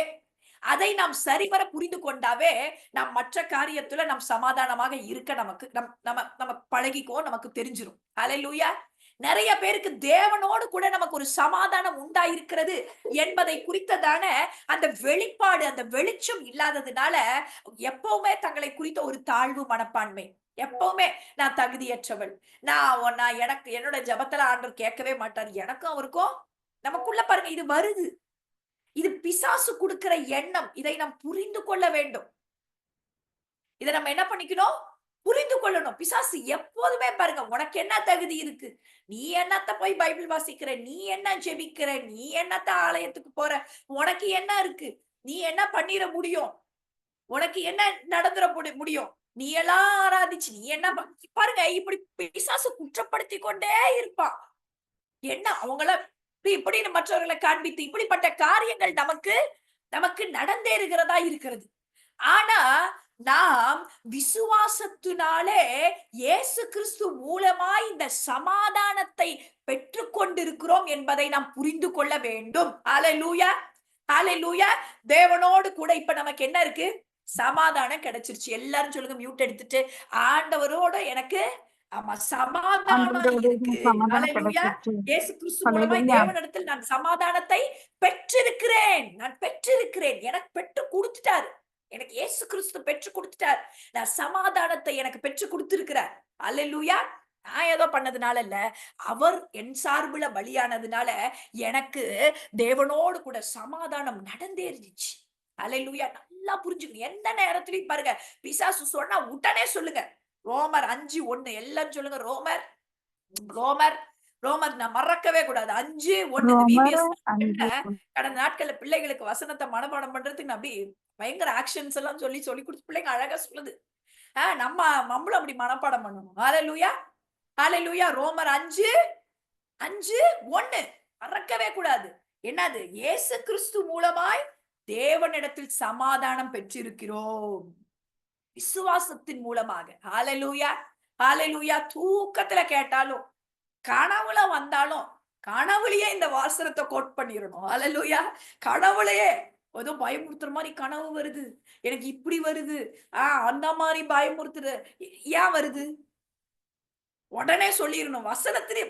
அதை நாம் சரிவர புரிந்து கொண்டாவே, நாம் மற்ற காரியத்துல நாம் சமாதானமாக இருக்க நமக்கு நம்ம பழகிக்கோ, நமக்கு தெரிஞ்சிரும். ஹல்லேலூயா. நிறைய பேருக்கு தேவனோடு கூட நமக்கு ஒரு சமாதானம் உண்டாயிருக்கிறது என்பதை குறித்ததான அந்த வெளிப்பாடு, அந்த வெளிச்சம் இல்லாததுனால எப்பவுமே தங்களை குறித்த ஒரு தாழ்வு மனப்பான்மை, எப்பவுமே நான் தகுதியற்றவள், நான் எனக்கு என்னோட ஜெபத்துல ஆண்டவர் கேட்கவே மாட்டார். எனக்கும் அவருக்கும் நமக்குள்ள பாருங்க இது வருது. இது பிசாசு கொடுக்கிற எண்ணம். இதை நாம் புரிந்து கொள்ள வேண்டும். இதை நம்ம என்ன பண்ணிக்கணும்? புரிந்து கொள்ளணும். பிசாசு எப்போதுமே பாருங்க, உனக்கு என்ன தகுதி இருக்கு? நீ என்னத்த போய் பைபிள் வாசிக்கிற? நீ என்ன ஜெபிக்கிற? நீ என்னத்த ஆலயத்துக்கு போற? உனக்கு என்ன இருக்கு? நீ என்ன பண்ணிட முடியும்? உனக்கு என்ன நடந்துட முடியும்? நீ எல்லாம் ஆராதிச்சு நீ என்ன பாருங்க, இப்படி பிசாசு குற்றப்படுத்தி கொண்டே இருப்பான். என்ன அவங்கள இப்படின்னு மற்றவர்களை காண்பித்து இப்படிப்பட்ட காரியங்கள் நமக்கு நமக்கு நடந்தேறுகிறதா இருக்கிறது. ஆனா நாம் விசுவாசத்தினாலே இயேசு கிறிஸ்து மூலமாய் இந்த சமாதானத்தை பெற்றுக் கொண்டிருக்கிறோம் என்பதை நாம் புரிந்து கொள்ள வேண்டும். ஹல்லேலூயா, ஹல்லேலூயா. தேவனோடு கூட இப்ப நமக்கு என்ன இருக்கு? சமாதானம் கிடைச்சிருச்சு. எல்லாரும் சொல்லுங்க, மியூட் எடுத்துட்டு. ஆண்டவரோட எனக்கு ஆமா சமாதானம் இருக்கு. ஹல்லேலூயா. இயேசு கிறிஸ்து மூலமாய் தேவனிடத்தில் நான் சமாதானத்தை பெற்றிருக்கிறேன். நான் பெற்றிருக்கிறேன். எனக்கு பெற்று கொடுத்துட்டாரு. எனக்கு இயேசு கிறிஸ்து பெற்று கொடுத்துட்டார். நான் சமாதானத்தை எனக்கு பெற்று கொடுத்திருக்கிறார். அல்லேலூயா. நான் ஏதோ பண்ணதுனால இல்ல, அவர் என் சார்புல பலியானதுனால எனக்கு தேவனோடு கூட சமாதானம் நடந்தேறிச்சு. அல்லேலூயா. நல்லா புரிஞ்சுக்கணும். எந்த நேரத்திலையும் பாருங்க, பிசாசு சொன்னா உடனே சொல்லுங்க. ரோமர் 5:1 எல்லாரும் சொல்லுங்க. ரோமர் ரோமர் ரோமர் நான் மறக்கவே கூடாது. 5:1. கடந்த நாட்கள்ல பிள்ளைகளுக்கு வசனத்தை மனப்பாடம் பண்றதுக்கு நான் அப்படி பயங்கர ஆக்ஷன்ஸ் எல்லாம் சொல்லி கொடுத்து பிள்ளைங்க அழகா சொல்லுது. நம்மளும் அப்படி மனப்பாடம் பண்ணணும். ஹல்லேலூயா, ஹல்லேலூயா. ரோமர் 5:1 மறக்கவே கூடாது. என்னது? இயேசு கிறிஸ்து மூலமாய் தேவனிடத்தில் சமாதானம் பெற்றிருக்கிறோம் விசுவாசத்தின் மூலமாக. ஹல்லேலூயா, ஹல்லேலூயா. தூக்கத்துல கேட்டாலும், கனவுல வந்தாலும், கனவுலயே இந்த வாசனத்தை கோட் பண்ணிடணும். ஹல்லேலூயா. கனவுலயே ஏதோ பயமுறுத்துற மாதிரி கனவு வருது, எனக்கு இப்படி வருது, அந்த மாதிரி பயமுறுத்துற ஏன் வருது? உடனே சொல்லிடணும். வசனத்திலே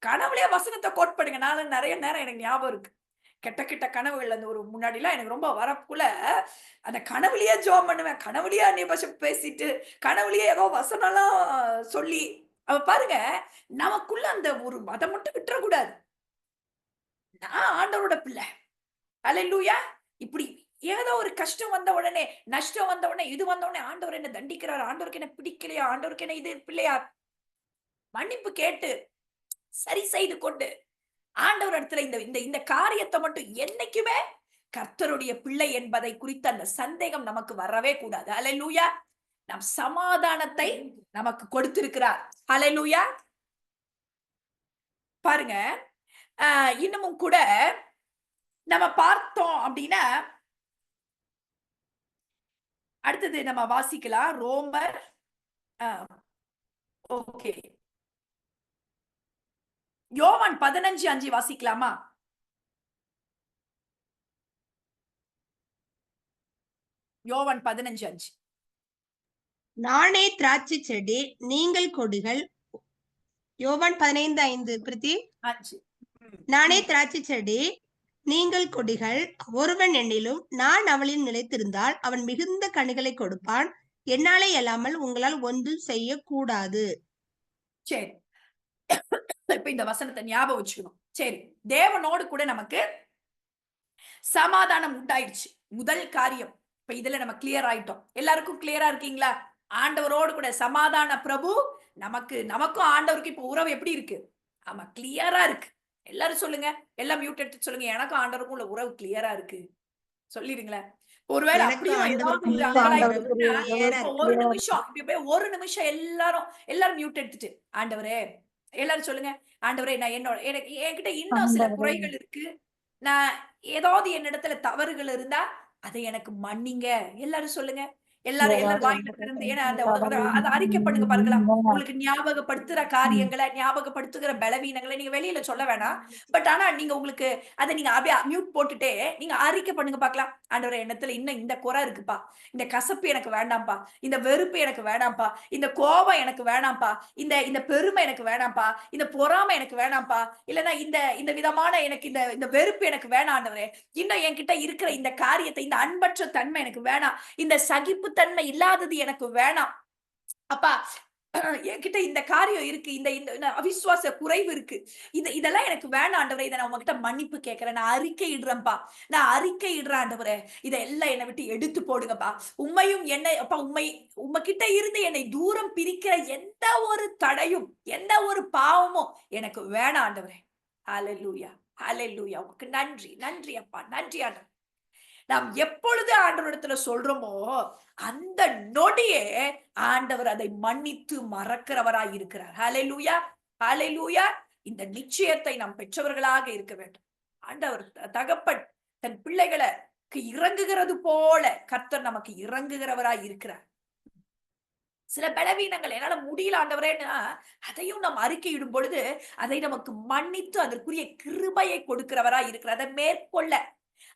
கனவுலயே வசனத்தை கோட் பண்ணுங்க. நான் நிறைய நேரம் எனக்கு ஞாபகம் இருக்கு, கெட்ட கெட்ட கனவுகள் அந்த ஒரு முன்னாடி எல்லாம் எனக்கு ரொம்ப வரக்குள்ள அந்த கனவுலயே ஜெபம் பண்ணுவேன். கனவுலயே அந்நிய பாஷை பேசிட்டு, கனவுலயே ஏதோ வசனம் எல்லாம் சொல்லி. அவ பாருங்க, நமக்குள்ள அந்த ஒரு அதை மட்டும் விட்டுறக்கூடாது. நான் ஆண்டவரோட பிள்ளை. ஹல்லேலூயா. இப்படி ஏதோ ஒரு கஷ்டம் வந்த உடனே, நஷ்டம் வந்த உடனே, இது வந்த உடனே ஆண்டவர் என்ன தண்டிக்கிறார், ஆண்டவருக்கு என்ன பிடிக்கலையா, ஆண்டவருக்கு என்ன இது பிள்ளையா, மன்னிப்பு கேட்டு சரி செய்து கொண்டு ஆண்டவர் இடத்துல இந்த இந்த காரியத்தை மட்டும் என்னைக்குமே கர்த்தருடைய பிள்ளை என்பதை குறித்த அந்த சந்தேகம் நமக்கு வரவே கூடாது. ஹல்லேலூயா. நம் சமாதானத்தை நமக்கு கொடுத்திருக்கிறார். ஹல்லேலூயா. பாருங்க, இன்னமும் கூட நம்ம பார்த்தோம் அப்படின்னா, அடுத்தது நம்ம வாசிக்கலாம். ரோமர் ஓகே, யோவான் 15:5 வாசிக்கலாமா? யோவான் 15:5. நானே திராட்சை செடி, நீங்கள் கொடிகள். யோவான் 15:5 பிரதி. நானே திராட்சை செடி, நீங்கள் கொடிகள். ஒருவன் என்னிலும் நான் அவளில் நிலைத்திருந்தால் அவன் மிகுந்த கனிகளை கொடுப்பான். என்னாலே அல்லாமல் உங்களால் ஒன்றும் செய்யக்கூடாது. சரி, இப்ப இந்த வசனத்தை ஞாபகம் வச்சுக்கணும். சரி, தேவனோடு கூட நமக்கு சமாதானம் உண்டாயிடுச்சு. முதல் காரியம் இப்ப இதுல நம்ம கிளியர் ஆயிட்டோம். எல்லாருக்கும் கிளியரா இருக்கீங்களா? ஆண்டவரோடு கூட சமாதான பிரபு நமக்கும் ஆண்டவருக்கு இப்ப உறவு எப்படி இருக்கு? ஆமா, கிளியரா இருக்கு. எல்லாரும் சொல்லுங்க, எல்லாம் மியூட் எடுத்து சொல்லுங்க, எனக்கும் ஆண்டவருக்கும் உள்ள உறவு கிளியரா இருக்கு சொல்லிடுங்களேன். ஒருவேளை எனக்கும் அப்படியும் ஏதாவது ஆண்டவருக்கும் ஒரு உள்ள அங்கலாய்ப்பு உறவு ஆண்டவருக்குரிய இருக்குன்னா, உறவு கிளியரா இப்ப இருக்கு. ஒரு clear ஆ நிமிஷம் இப்படி போய் ஒரு நிமிஷம் எல்லாரும் மியூட் எடுத்துட்டு, ஆண்டவரே எல்லாரும் சொல்லுங்க, ஆண்டவரே நான் எனக்கு என்கிட்ட இன்னும் சில ஆண்டவரே குறைகள் இருக்கு. நான் ஏதாவது என்னிடத்துல தவறுகள் இருந்தா அதை எனக்கு மன்னிங்க. எல்லாரும் சொல்லுங்க. எல்லாரும் ஏதாவது வாயில திறந்து, ஏன்னா அந்த அத அறிக்கை பண்ணுங்க பார்க்கலாம். உங்களுக்கு ஞாபகப்படுத்துற காரியங்கள, ஞாபகப்படுத்துகிற பலவீனங்கள நீங்க வெளியில சொல்ல வேணாம். பட் ஆனா நீங்க உங்களுக்கு அத நீங்க அப்படியே மியூட் போட்டுட்டே நீங்க அறிக்கை பண்ணுங்க பார்க்கலாம். ஆண்டவரே என்னத்துல இன்னும் இந்த குறை இருக்குப்பா. இந்த கசப்பு எனக்கு வேண்டாம்ப்பா. இந்த வெறுப்பு எனக்கு வேணாம்ப்பா. இந்த கோபம் எனக்கு வேணாம்ப்பா. இந்த இந்த பெருமை எனக்கு வேணாம்ப்பா. இந்த பொறாமை எனக்கு வேணாம்ப்பா. இல்லன்னா இந்த இந்த விதமான எனக்கு இந்த இந்த வெறுப்பு எனக்கு வேணாம் ஆண்டவரே. இன்னும் என்கிட்ட இருக்கிற இந்த காரியத்தை, இந்த அன்பற்ற தன்மை எனக்கு வேணாம். இந்த சகிப்புத்தன்மை இல்லாதது எனக்கு வேணாம். அப்பா என்கிட்ட இந்த காரியம் இருக்கு. இந்த இந்த அவிசுவாச குறைவு இருக்கு. இதெல்லாம் எனக்கு வேணாம் ஆண்டவரே. இத நான் உங்ககிட்ட மன்னிப்பு கேட்கிறேன். நான் அறிக்கை இடுறேன்ப்பா. நான் அறிக்கை இடுறேன் ஆண்டவரே. இதெல்லாம் என்னை விட்டு எடுத்து போடுங்கப்பா. உம்மையும் என்னை அப்பா உம்மகிட்ட இருந்து என்னை தூரம் பிரிக்கிற எந்த ஒரு தடையும், எந்த ஒரு பாவமும் எனக்கு வேணாம் ஆண்டவரே. ஹalleluya. ஹalleluya. உமக்கு நன்றி. நன்றி அப்பா. நன்றி ஆண்டவரே. நாம் எப்பொழுது ஆண்டவரிடத்துல சொல்றோமோ அந்த நொடியே ஆண்டவர் அதை மன்னித்து மறக்கிறவராய் இருக்கிறார். ஹalleluya. ஹalleluya. இந்த நிச்சயத்தை நாம் பெற்றவர்களாக இருக்க வேண்டும். ஆண்டவர் தகப்பன் தன் பிள்ளைகளுக்கு இறங்குகிறது போல கர்த்தர் நமக்கு இறங்குகிறவராய் இருக்கிறார். சில பலவீனங்கள் என்னால முடியல ஆண்டவரேன்னா அதையும் நாம் அறிக்கையிடும் பொழுது அதை நமக்கு மன்னித்து அதற்குரிய கிருபையை கொடுக்கிறவராய் இருக்கிறார். அதை மேற்கொள்ள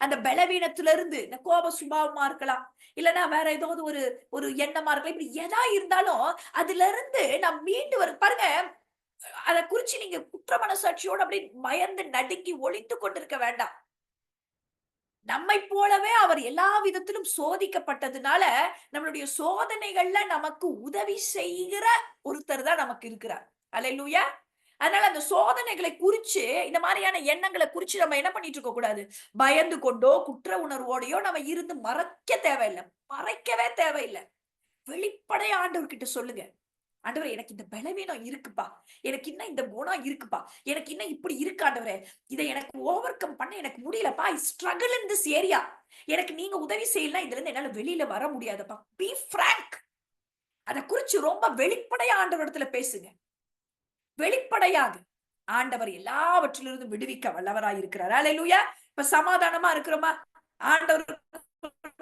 அந்த பலவீனத்திலிருந்து இந்த கோப சுபாவமா இருக்கலாம், இல்லைன்னா வேற ஏதாவது ஒரு ஒரு எண்ணமா இருக்கலாம், இப்படி எதா இருந்தாலும் அதுல இருந்து நாம் மீண்டு பாருங்க. அதை குறிச்சு நீங்க குற்ற மனசாட்சியோட அப்படி பயந்து நடுங்கி ஒளிந்து கொண்டிருக்க வேண்டாம். நம்மை போலவே அவர் எல்லா விதத்திலும் சோதிக்கப்பட்டதுனால நம்மளுடைய சோதனைகள்ல நமக்கு உதவி செய்கிற ஒருத்தர் தான் நமக்கு இருக்கிறார். அல்லேலூயா. அதனால அந்த சோதனைகளை குறிச்சு இந்த மாதிரியான எண்ணங்களை குறிச்சு நம்ம என்ன பண்ணிட்டு இருக்க கூடாது. பயந்து கொண்டோ குற்ற உணர்வோடையோ நம்ம இருந்து மறைக்கவே தேவையில்லை. வெளிப்படையா ஆண்டவர்கிட்ட சொல்லுங்க. ஆண்டவரே எனக்கு இந்த பலவீனம் இருக்குப்பா. எனக்கு இன்னும் இந்த குணம் இருக்குப்பா. எனக்கு இன்னும் இப்படி இருக்கு ஆண்டவரே. இதை எனக்கு ஓவர் கம் பண்ண எனக்கு முடியலப்பா. ஐ ஸ்ட்ரகிள் இன் திஸ் ஏரியா. எனக்கு நீங்க உதவி செய்யலாம். இதுல இருந்து என்னால வெளியில வர முடியாதப்பா. B prank. அதை குறிச்சு ரொம்ப வெளிப்படையா ஆண்டவரிடத்துல பேசுங்க. வெளிப்படையாக ஆண்டவர் எல்லாவற்றிலிருந்து விடுவிக்க வல்லவராய் இருக்கிறார். அல்லேலூயா. இப்ப சமாதானமா இருக்கிறோமா? ஆண்டவர்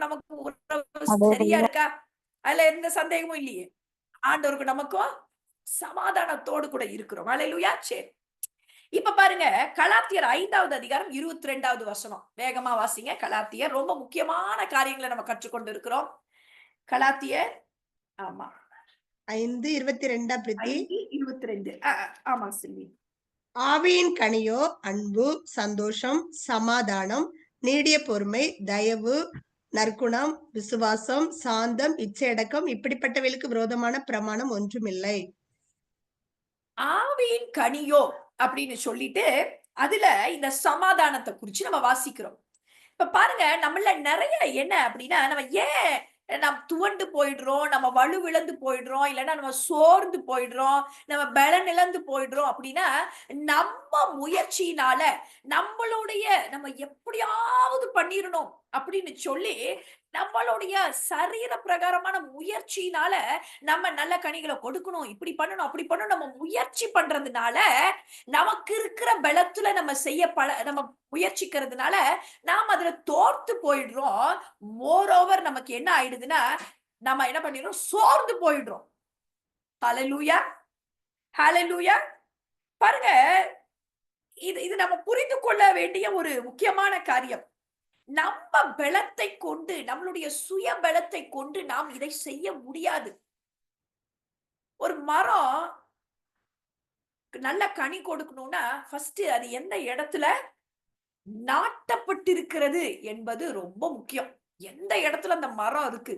நமக்கு உறவு சரியா இருக்கா? அதுல எந்த சந்தேகமும் இல்லையே. ஆண்டவருக்கு நமக்கும் சமாதானத்தோடு கூட இருக்கிறோம். அல்லேலூயா. சரி, இப்ப பாருங்க, கலாத்தியர் 5வது அதிகாரம் 22வது வசனம். வேகமா வாசிங்க. கலாத்தியர் ரொம்ப முக்கியமான காரியங்களை நம்ம கற்றுக்கொண்டு இருக்கிறோம். கலாத்தியர் ஆமா 5:22 பிரித்தி. 5:22. ஆமா செல்வி. ஆவியின் கனியோ அன்பு, சந்தோஷம், சமாதானம், நீடிய பொறுமை, தயவு, நற்குணம், விசுவாசம், சாந்தம், இச்சையடக்கம், இப்படிப்பட்டவைகளுக்கு விரோதமான பிரமாணம் ஒன்றுமில்லை. ஆவியின் கனியோ அப்படின்னு சொல்லிட்டு அதுல இந்த சமாதானத்தை குறிச்சு நம்ம வாசிக்கிறோம். இப்ப பாருங்க, நம்மள நிறைய என்ன அப்படின்னா நம்ம ஏன் நம்ம துவண்டு போயிடுறோம், நம்ம வலுவிழந்து போயிடுறோம், இல்லைன்னா நம்ம சோர்ந்து போயிடுறோம், நம்ம பலன் இழந்து போயிடுறோம் அப்படின்னா நம்ம முயற்சியினால நம்மளுடைய நம்ம எப்படியாவது பண்ணிடணும் அப்படின்னு சொல்லி நம்மளுடைய சரீர பிரகாரமான முயற்சியினால நம்ம நல்ல கனிகளை கொடுக்கணும், இப்படி பண்ணணும் அப்படி பண்ணணும் நம்ம முயற்சி பண்றதுனால நமக்கு இருக்கிற பலத்துல நம்ம நம்ம முயற்சிக்கிறதுனால நாம் அதுல தோர்த்து போயிடுறோம். மோர் ஓவர் நமக்கு என்ன ஆயிடுதுன்னா நம்ம என்ன பண்ணிடுறோம், சோர்ந்து போயிடுறோம். ஹalleluya. ஹalleluya. பாருங்க, இது நம்ம புரிந்து கொள்ள வேண்டிய ஒரு முக்கியமான காரியம். நம்ம பலத்தை கொண்டு, நம்மளுடைய சுய பலத்தை கொண்டு நாம் இதை செய்ய முடியாது. ஒரு மரம் நல்ல கனி கொடுக்கணும்னா ஃபர்ஸ்ட் அது எந்த இடத்துல நாட்டப்பட்டிருக்கிறது என்பது ரொம்ப முக்கியம். எந்த இடத்துல அந்த மரம் இருக்கு.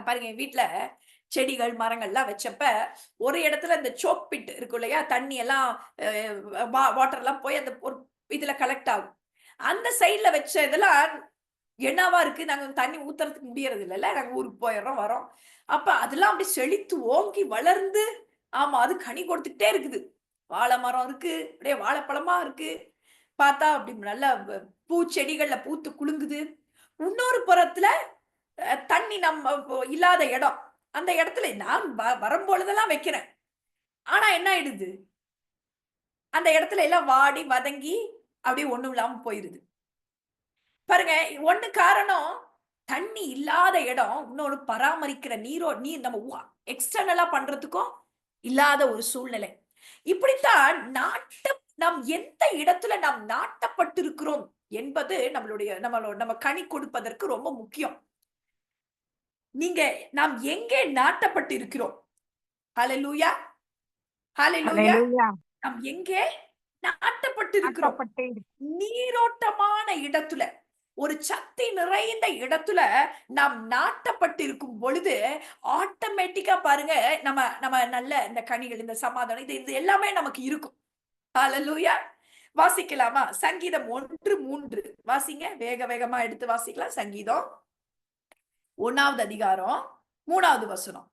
பாருங்க, என் வீட்டுல செடிகள் மரங்கள்லாம் வச்சப்ப ஒரு இடத்துல இந்த சோக் பிட் இருக்கும் இல்லையா, தண்ணி எல்லாம் வாட்டர் எல்லாம் போய் அந்த ஒரு இதுல கலெக்ட் ஆகும். அந்த சைட்ல வச்ச இதெல்லாம் என்னவா இருக்கு, நாங்க தண்ணி ஊத்துறதுக்கு முடியறது இல்லைல்ல, நாங்க ஊருக்கு போயிடுறோம் வரோம். அப்ப அதெல்லாம் அப்படி செழித்து ஓங்கி வளர்ந்து, ஆமா அது கனி கொடுத்துக்கிட்டே இருக்குது. வாழை மரம் இருக்கு, அப்படியே வாழைப்பழமா இருக்கு. பார்த்தா அப்படி நல்ல பூச்செடிகள்ல பூத்து குலுங்குது. இன்னொரு புறத்துல தண்ணி நம்ம இல்லாத இடம், அந்த இடத்துல நான் வரும்பொழுதெல்லாம் வைக்கிறேன். ஆனா என்ன ஆயிடுது, அந்த இடத்துல எல்லாம் வாடி வதங்கி அப்படியே ஒண்ணும் இல்லாம போயிருது. பாருங்க, ஒண்ணு காரணம் தண்ணி இல்லாத இடம், இன்னொரு பராமரிக்கிற நீர் நம்ம எக்ஸ்டர்னலா பண்றதுக்கும் இல்லாத ஒரு சூழ்நிலை. இப்படித்தான் நாம் எந்த இடத்துல நாம் நாட்டப்பட்டிருக்கிறோம் என்பது நம்ம கனி கொடுப்பதற்கு ரொம்ப முக்கியம். நாம் எங்கே நாட்டப்பட்டு இருக்கிறோம்? ஹalleluya, ஹalleluya. ஹalleluya. நாம் எங்கே நாட்டப்பட்டு இருக்கிறோம்? நாட்டப்பட்டு நீரோட்டமான இடத்துல, ஒரு சக்தி நிறைந்த இடத்துல நாம் நாட்டப்பட்டிருக்கும் பொழுது ஆட்டோமேட்டிக்கா பாருங்க, நம்ம நம்ம நல்ல இந்த கனிகள், இந்த சமாதானம், இது எல்லாமே நமக்கு இருக்கும். ஹalleluya. வாசிக்கலாமா? சங்கீதம் 1:3 வாசிங்க. வேக வேகமா எடுத்து வாசிக்கலாம். சங்கீதம் 1வது அதிகாரம் 3வது வசனம்.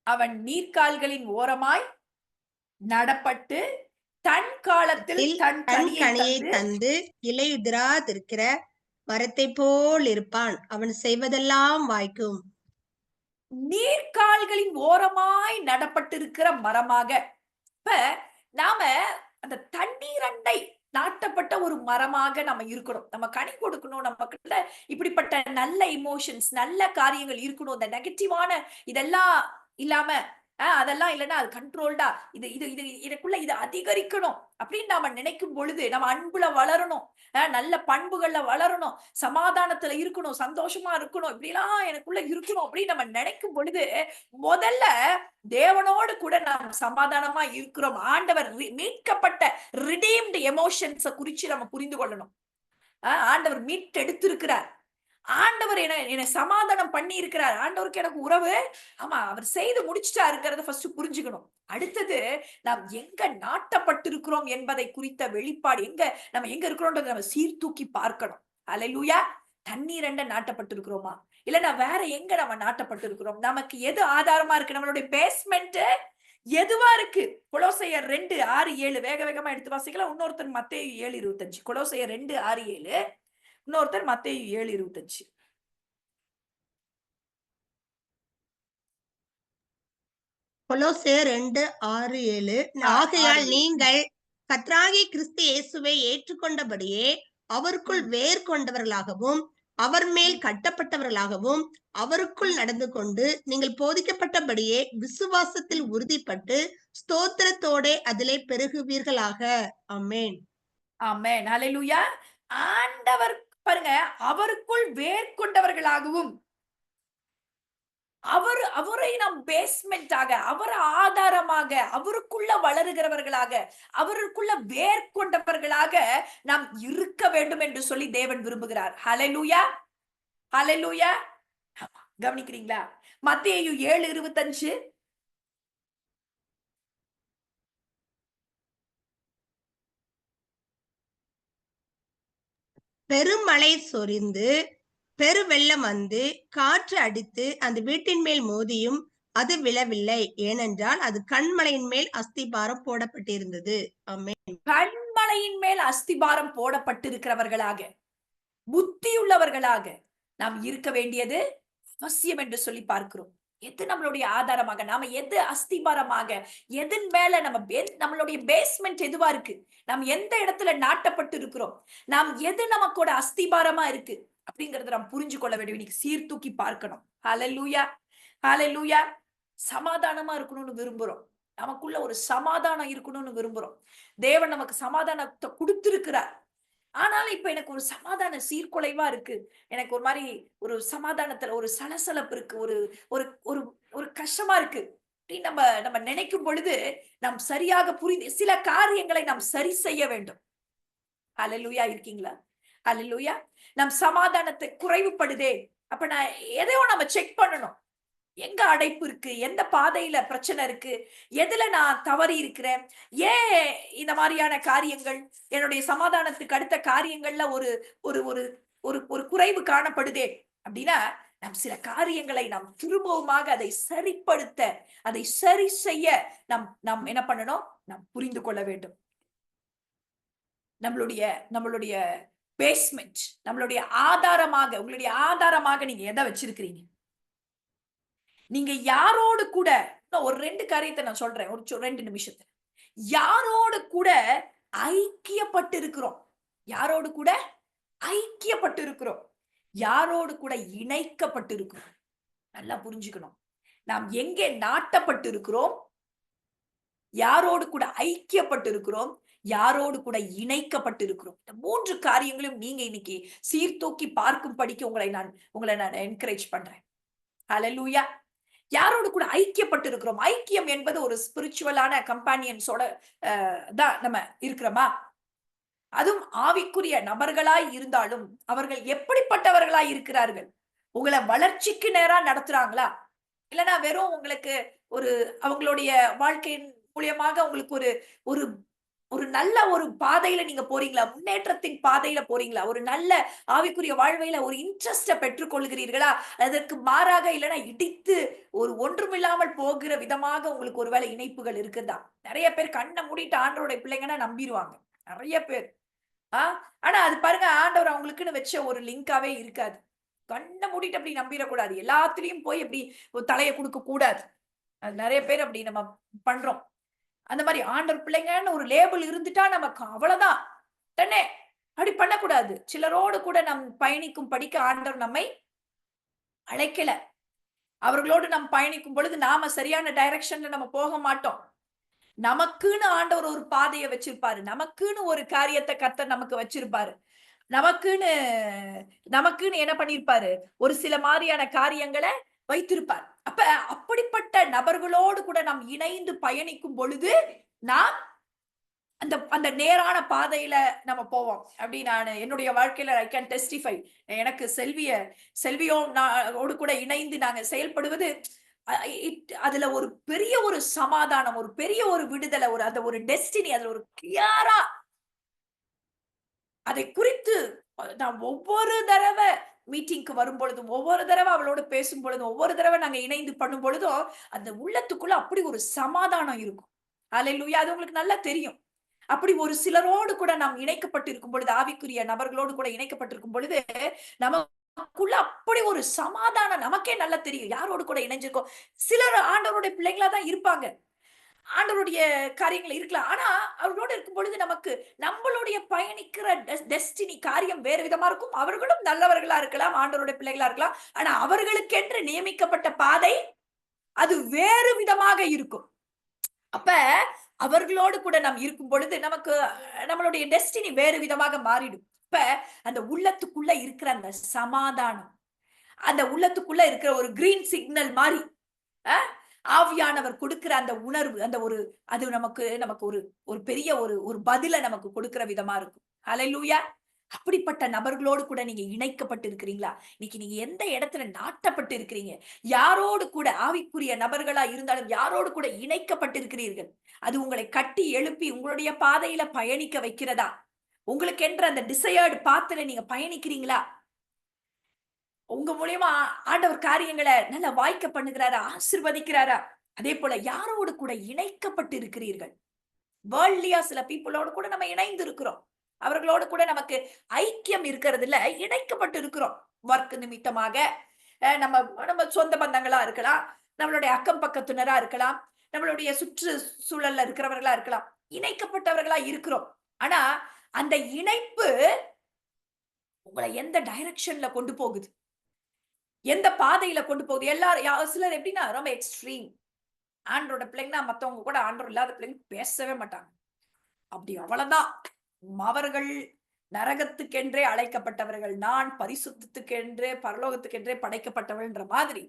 அவன் நீர்க்கால்களின் ஓரமாய் நடப்பட்டு தன் காலத்தில் தன் கனியை தந்து இலையுதிராதிருக்கிற மரத்தை போல் இருப்பான். அவன் செய்வதெல்லாம் வாய்க்கும். நீர்க்கால்களின் ஓரமாய் நடப்பட்டிருக்கிற மரமாக. இப்ப நாம அந்த தண்ணீர் அண்டை நாட்டப்பட்ட ஒரு மரமாக நம்ம இருக்கணும். நம்ம கனி கொடுக்கணும். நமக்குள்ள இப்படிப்பட்ட நல்ல இமோஷன்ஸ், நல்ல காரியங்கள் இருக்கணும். இந்த நெகட்டிவான இதெல்லாம் இல்லாம, அதெல்லாம் இல்லைன்னா அது கண்ட்ரோல்டா இது இது இது எனக்குள்ள இது அதிகரிக்கணும் அப்படின்னு நாம நினைக்கும் பொழுது, நம்ம அன்புல வளரணும், நல்ல பண்புகள்ல வளரணும், சமாதானத்துல இருக்கணும், சந்தோஷமா இருக்கணும், இப்படிலாம் எனக்குள்ள இருக்கணும் அப்படின்னு நம்ம நினைக்கும் பொழுது, முதல்ல தேவனோடு கூட நாம் சமாதானமா இருக்கிறோம். ஆண்டவர் மீட்கப்பட்ட ரிடீம்டு எமோஷன்ஸ குறிச்சு நம்ம புரிந்து கொள்ளணும். ஆண்டவர் மீட்டெடுத்திருக்கிறார். ஆண்டவர் என்னை சமாதானம் பண்ணி இருக்கிறார். ஆண்டவருக்கு எனக்கு உறவு, ஆமா, அவர் செய்து முடிச்சிட்டாருங்கிறத ஃபர்ஸ்ட் புரிஞ்சுக்கணும். அடுத்தது, நாம் எங்க நாட்டப்பட்டிருக்கிறோம் என்பதை குறித்த வெளிப்பாடு, நம்ம எங்க இருக்கிறோம்ன்றதை நம்ம சீர்தூக்கி பார்க்கணும். ஹalleluya. தண்ணீர் அண்ட நாட்டப்பட்டிருக்கிறோமா, இல்லன்னா வேற எங்க நம்ம நாட்டப்பட்டிருக்கிறோம்? நமக்கு எது ஆதாரமா இருக்கு? நம்மளுடைய பேஸ்மெண்ட் எதுவா இருக்கு? கொலோசையர் 2:6-7 வேக வேகமா எடுத்து வாசிக்கலாம். இன்னொருத்தர் மத்தேயு 7:25. கொலோசையர் 2:6-7, இன்னொருத்தர் மத்தேயு 7:25. கொலோசையர் 2:6-7. ஆகையால் நீங்கள் கர்த்தராகிய கிறிஸ்து இயேசுவை ஏற்றுக்கொண்டபடியே அவருக்குள் வேர் கொண்டவர்களாகவும் அவர் மேல் கட்டப்பட்டவர்களாகவும் அவருக்குள் நடந்து கொண்டு நீங்கள் போதிக்கப்பட்டபடியே விசுவாசத்தில் உறுதிப்பட்டு ஸ்தோத்திரத்தோட அதிலே பெருகுவீர்களாக. ஆமென். ஆமென். ஹalleluya. ஆண்டவர் பாருங்க, அவருக்குள் வேர் கொண்டவர்களாகவும், அவரை நாம் பேஸ்மெண்டாக, அவர் ஆதாரமாக, அவருக்குள்ள வளருகிறவர்களாக, அவருக்குள்ள வேர் கொண்டவர்களாக நாம் இருக்க வேண்டும் என்று சொல்லி தேவன் விரும்புகிறார். ஹalleluya, ஹalleluya. கவனிக்கிறீங்களா? மத்தேயு 7:25. பெருமழை சொரிந்து பெருவெள்ளம் வந்து காற்று அடித்து அந்த வீட்டின் மேல் மோதியும் அது விழவில்லை, ஏனென்றால் அது கண்மலையின் மேல் அஸ்திபாரம் போடப்பட்டிருந்தது. ஆமென். கண்மலையின் மேல் அஸ்திபாரம் போடப்பட்டிருக்கிறவர்களாக, புத்தியுள்ளவர்களாக நாம் இருக்க வேண்டியது அவசியம் என்று சொல்லி பார்க்கிறோம். எது நம்மளுடைய ஆதாரமாக, நாம எது அஸ்திபாரமாக, எதன் மேல நம்மளுடைய பேஸ்மெண்ட் எதுவா இருக்கு, நாம் எந்த இடத்துல நாட்டப்பட்டு இருக்கிறோம், நாம் எது நமக்கோட அஸ்திபாரமா இருக்கு அப்படிங்கறத நாம் புரிஞ்சு கொள்ள வேண்டிய, சீர்தூக்கி பார்க்கணும். ஹalleluya, ஹalleluya. சமாதானமா இருக்கணும்னு விரும்புறோம். நமக்குள்ள ஒரு சமாதானம் இருக்கணும்னு விரும்புறோம். தேவன் நமக்கு சமாதானத்தை கொடுத்திருக்கிறார். ஆனாலும் இப்ப எனக்கு ஒரு சமாதான சீர்குலைவா இருக்கு. எனக்கு ஒரு மாதிரி ஒரு சமாதானத்துல ஒரு சலசலப்பு இருக்கு. ஒரு ஒரு ஒரு ஒரு கஷ்டமா இருக்கு. அப்படின்னு நம்ம நினைக்கும் பொழுது, நாம் சரியாக புரிந்து சில காரியங்களை நாம் சரி செய்ய வேண்டும். ஹalleluya. இருக்கீங்களா? ஹalleluya. நம் சமாதானத்தை குறைவுபடுதே. அப்ப நான் எதையோ நம்ம செக் பண்ணணும். எங்க அடைப்பு இருக்கு, எந்த பாதையில பிரச்சனை இருக்கு, எதுல நான் தவறி இருக்கிறேன், ஏன் இந்த மாதிரியான காரியங்கள் என்னுடைய சமாதானத்துக்கு அடுத்த காரியங்கள்ல ஒரு ஒரு ஒரு ஒரு ஒரு குறைவு காணப்படுதே அப்படின்னா, நாம் சில காரியங்களை நாம் திரும்பவுமாக அதை சரிப்படுத்த, அதை சரி செய்ய நாம் என்ன பண்ணணும்? நாம் புரிந்து கொள்ள வேண்டும். நம்மளுடைய நம்மளுடைய பேஸ்மெண்ட், நம்மளுடைய ஆதாரமாக, உங்களுடைய ஆதாரமாக நீங்க எதை வச்சிருக்கிறீங்க? நீங்க யாரோடு கூட, இன்னும் ஒரு 2 காரியத்தை நான் சொல்றேன். ஒரு 2 நிமிஷத்துல. யாரோடு கூட ஐக்கியப்பட்டு இருக்கிறோம்? யாரோடு கூட ஐக்கியப்பட்டு இருக்கிறோம்? யாரோடு கூட இணைக்கப்பட்டு இருக்கிறோம்? நல்லா புரிஞ்சுக்கணும். நாம் எங்கே நாட்டப்பட்டு இருக்கிறோம்? யாரோடு கூட ஐக்கியப்பட்டு இருக்கிறோம்? யாரோடு கூட இணைக்கப்பட்டு இருக்கிறோம்? இந்த 3 காரியங்களையும் நீங்க இன்னைக்கு சீர்தூக்கி பார்க்கும்படிக்கு உங்களை நான் என்கரேஜ் பண்றேன். ஹல்லேலூயா. யாரோடு கூட ஐக்கியப்பட்டு இருக்கிறோம்? ஐக்கியம் என்பது ஒரு ஸ்பிரிச்சுவலான கம்பானியன்ஸோட தான் நம்ம இருக்கிறோமா? அதுவும் ஆவிக்குரிய நபர்களாய் இருந்தாலும் அவர்கள் எப்படிப்பட்டவர்களாய் இருக்கிறார்கள்? உங்களை வளர்ச்சிக்கு நேரா நடத்துறாங்களா? இல்லனா வெறும் உங்களுக்கு ஒரு அவங்களுடைய வாழ்க்கையின் மூலியமாக உங்களுக்கு ஒரு ஒரு ஒரு நல்ல ஒரு பாதையில நீங்க போறீங்களா? முன்னேற்றத்தின் பாதையில போறீங்களா? ஒரு நல்ல ஆவிக்குரிய வாழ்வையில ஒரு இன்ட்ரெஸ்ட பெற்றுக் கொள்கிறீர்களா? அதற்கு மாறாக இல்லனா இடித்து ஒரு ஒன்றுமில்லாமல் போகிற விதமாக உங்களுக்கு ஒருவேளை இணைப்புகள் இருக்குதா? நெறைய பேர் கண்ண மூடிட்டு ஆண்டவருடைய பிள்ளைங்கன்னா நம்பிருவாங்க. நெறைய பேர். ஆ ஆனா அது பாருங்க, ஆண்டவர் அவங்களுக்குன்னு வச்ச ஒரு லிங்காவே இருக்காது. கண்ண மூடிட்டு அப்படி நம்பிறக்கூடாது. எல்லாத்துலயும் போய் அப்படி ஒரு தலைய குடுக்க கூடாது. அது நெறைய பேர் அப்படி நம்ம பண்றோம். அந்த மாரி ஆண்டவர் பிள்ளைங்கன்னு ஒரு லேபிள் இருந்துட்டா நமக்கு அவ்வளவுதான். உடனே அப்படி பண்ணக்கூடாது. சிலரோடு கூட நம் பயணிக்கும் படிக்க ஆண்டவர் நம்மை அழைக்கல. அவர்களோடு நாம் பயணிக்கும் பொழுது நாம சரியான டைரக்ஷன்ல நம்ம போக மாட்டோம். நமக்குன்னு ஆண்டவர் ஒரு பாதைய வச்சிருப்பாரு. நமக்குன்னு ஒரு காரியத்த கர்த்தர் நமக்கு வச்சிருப்பாரு. நமக்குன்னு நமக்குன்னு என்ன பண்ணியிருப்பாரு? ஒரு சில மாரியான காரியங்கள வைத்திருப்பார். அப்ப அப்படிப்பட்ட நபர்களோடு கூட நாம் இணைந்து பயணிக்கும் பொழுது, நாம் அந்த அந்த நேரான பாதையில நம்ம போவோம். அப்படி நானு என்னுடைய வாழ்க்கையில ஐ கேன் டெஸ்டிஃபை. எனக்கு செல்வியும் ஓடு கூட இணைந்து நாங்க செயல்படுவது, அ அதுல ஒரு பெரிய ஒரு சமாதானம், ஒரு பெரிய ஒரு விடுதலை, அந்த ஒரு டெஸ்டினி அதுல ஒரு கிளியரா அதை குறித்து நான் ஒவ்வொரு தடவ மீட்டிங்க்கு வரும்பொழுதும், ஒவ்வொரு தடவ அவளோடு பேசும் பொழுதும், ஒவ்வொரு தடவ நாங்க இணைந்து பண்ணும் பொழுதும், அந்த உள்ளத்துக்குள்ள அப்படி ஒரு சமாதானம் இருக்கும். ஹல்லேலூயா! அது உங்களுக்கு நல்லா தெரியும். அப்படி ஒரு சிலரோடு கூட நாம் இணைக்கப்பட்டிருக்கும் பொழுது, ஆவிக்குரிய நபர்களோடு கூட இணைக்கப்பட்டிருக்கும் பொழுது, நமக்குள்ள அப்படி ஒரு சமாதானம் நமக்கே நல்லா தெரியும். யாரோடு கூட இணைஞ்சிருக்கோம். சிலர் ஆண்டவருடைய பிள்ளைங்களா தான் இருப்பாங்க. ஆண்டவருடைய காரியங்கள் இருக்கலாம். ஆனா, அவர்களோடு இருக்கும் பொழுது நமக்கு நம்மளுடைய பயணிக்கிற டெஸ்டினி காரியம் வேறு விதமா இருக்கும். அவர்களும் நல்லவர்களா இருக்கலாம். ஆண்டவருடைய பிள்ளைகளா இருக்கலாம். ஆனா, அவர்களுக்கென்று நியமிக்கப்பட்ட பாதை அது வேறு விதமாக இருக்கும். அப்ப அவர்களோடு கூட நாம் இருக்கும் பொழுது நமக்கு நம்மளுடைய டெஸ்டினி வேறு விதமாக மாறிடும். இப்ப அந்த உள்ளத்துக்குள்ள இருக்கிற அந்த சமாதானம், அந்த உள்ளத்துக்குள்ள இருக்கிற ஒரு கிரீன் சிக்னல் மாரி, அ ஆவியானவர் கொடுக்கிற அந்த உணர்வு, அந்த ஒரு அது நமக்கு நமக்கு ஒரு ஒரு பெரிய ஒரு பதில நமக்கு கொடுக்கிற விதமா இருக்கும். ஹல்லேலூயா! அப்படிப்பட்ட நபர்களோடு கூட நீங்க இணைக்கப்பட்டு இருக்கிறீங்களா? இன்னைக்கு நீங்க எந்த இடத்துல நாட்டப்பட்டு இருக்கிறீங்க? யாரோடு கூட ஆவிக்குரிய நபர்களா இருந்தாலும் யாரோடு கூட இணைக்கப்பட்டு இருக்கிறீர்கள்? அது உங்களை கட்டி எழுப்பி உங்களுடைய பாதையில பயணிக்க வைக்கிறதா? உங்களுக்கென்ற அந்த டிசையர்ட் பாத்ல நீங்க பயணிக்கிறீங்களா? உங்க மூலியமா ஆண்டவர் காரியங்களை நல்லா வாய்க்க பண்ணுகிறாரா? ஆசீர்வதிக்கிறாரா? அதேபோல யாரோடு கூட இணைக்கப்பட்டு இருக்கிறீர்கள்? வேர்ல்ட்லியா சில பீப்பிளோடு கூட நம்ம இணைந்து இருக்கிறோம். அவர்களோடு கூட நமக்கு ஐக்கியம் இருக்கிறதுல இணைக்கப்பட்டு இருக்கிறோம். வொர்க் நிமித்தமாக நம்ம நம்ம சொந்த பந்தங்களா இருக்கலாம். நம்மளுடைய அக்கம் பக்கத்தினரா இருக்கலாம். நம்மளுடைய சுற்று சூழல்ல இருக்கிறவர்களா இருக்கலாம். இணைக்கப்பட்டவர்களா இருக்கிறோம். ஆனா அந்த இணைப்பு உங்களை எந்த டைரக்ஷன்ல கொண்டு போகுது? எந்த பாதையில கொண்டு போகுது? சிலர் எப்படின்னா ரொம்ப எக்ஸ்ட்ரீம். ஆண்டவரோட பிள்ளைங்கன்னா மத்தவங்க கூட ஆண்டவர் இல்லாத பிள்ளைங்க பேசவே மாட்டாங்க. அப்படி அவ்வளவுதான். அவர்கள் நரகத்துக்கென்றே அழைக்கப்பட்டவர்கள். நான் பரிசுத்தத்துக்கென்றே பரலோகத்துக்கென்றே படைக்கப்பட்டவள்ன்ற மாதிரி.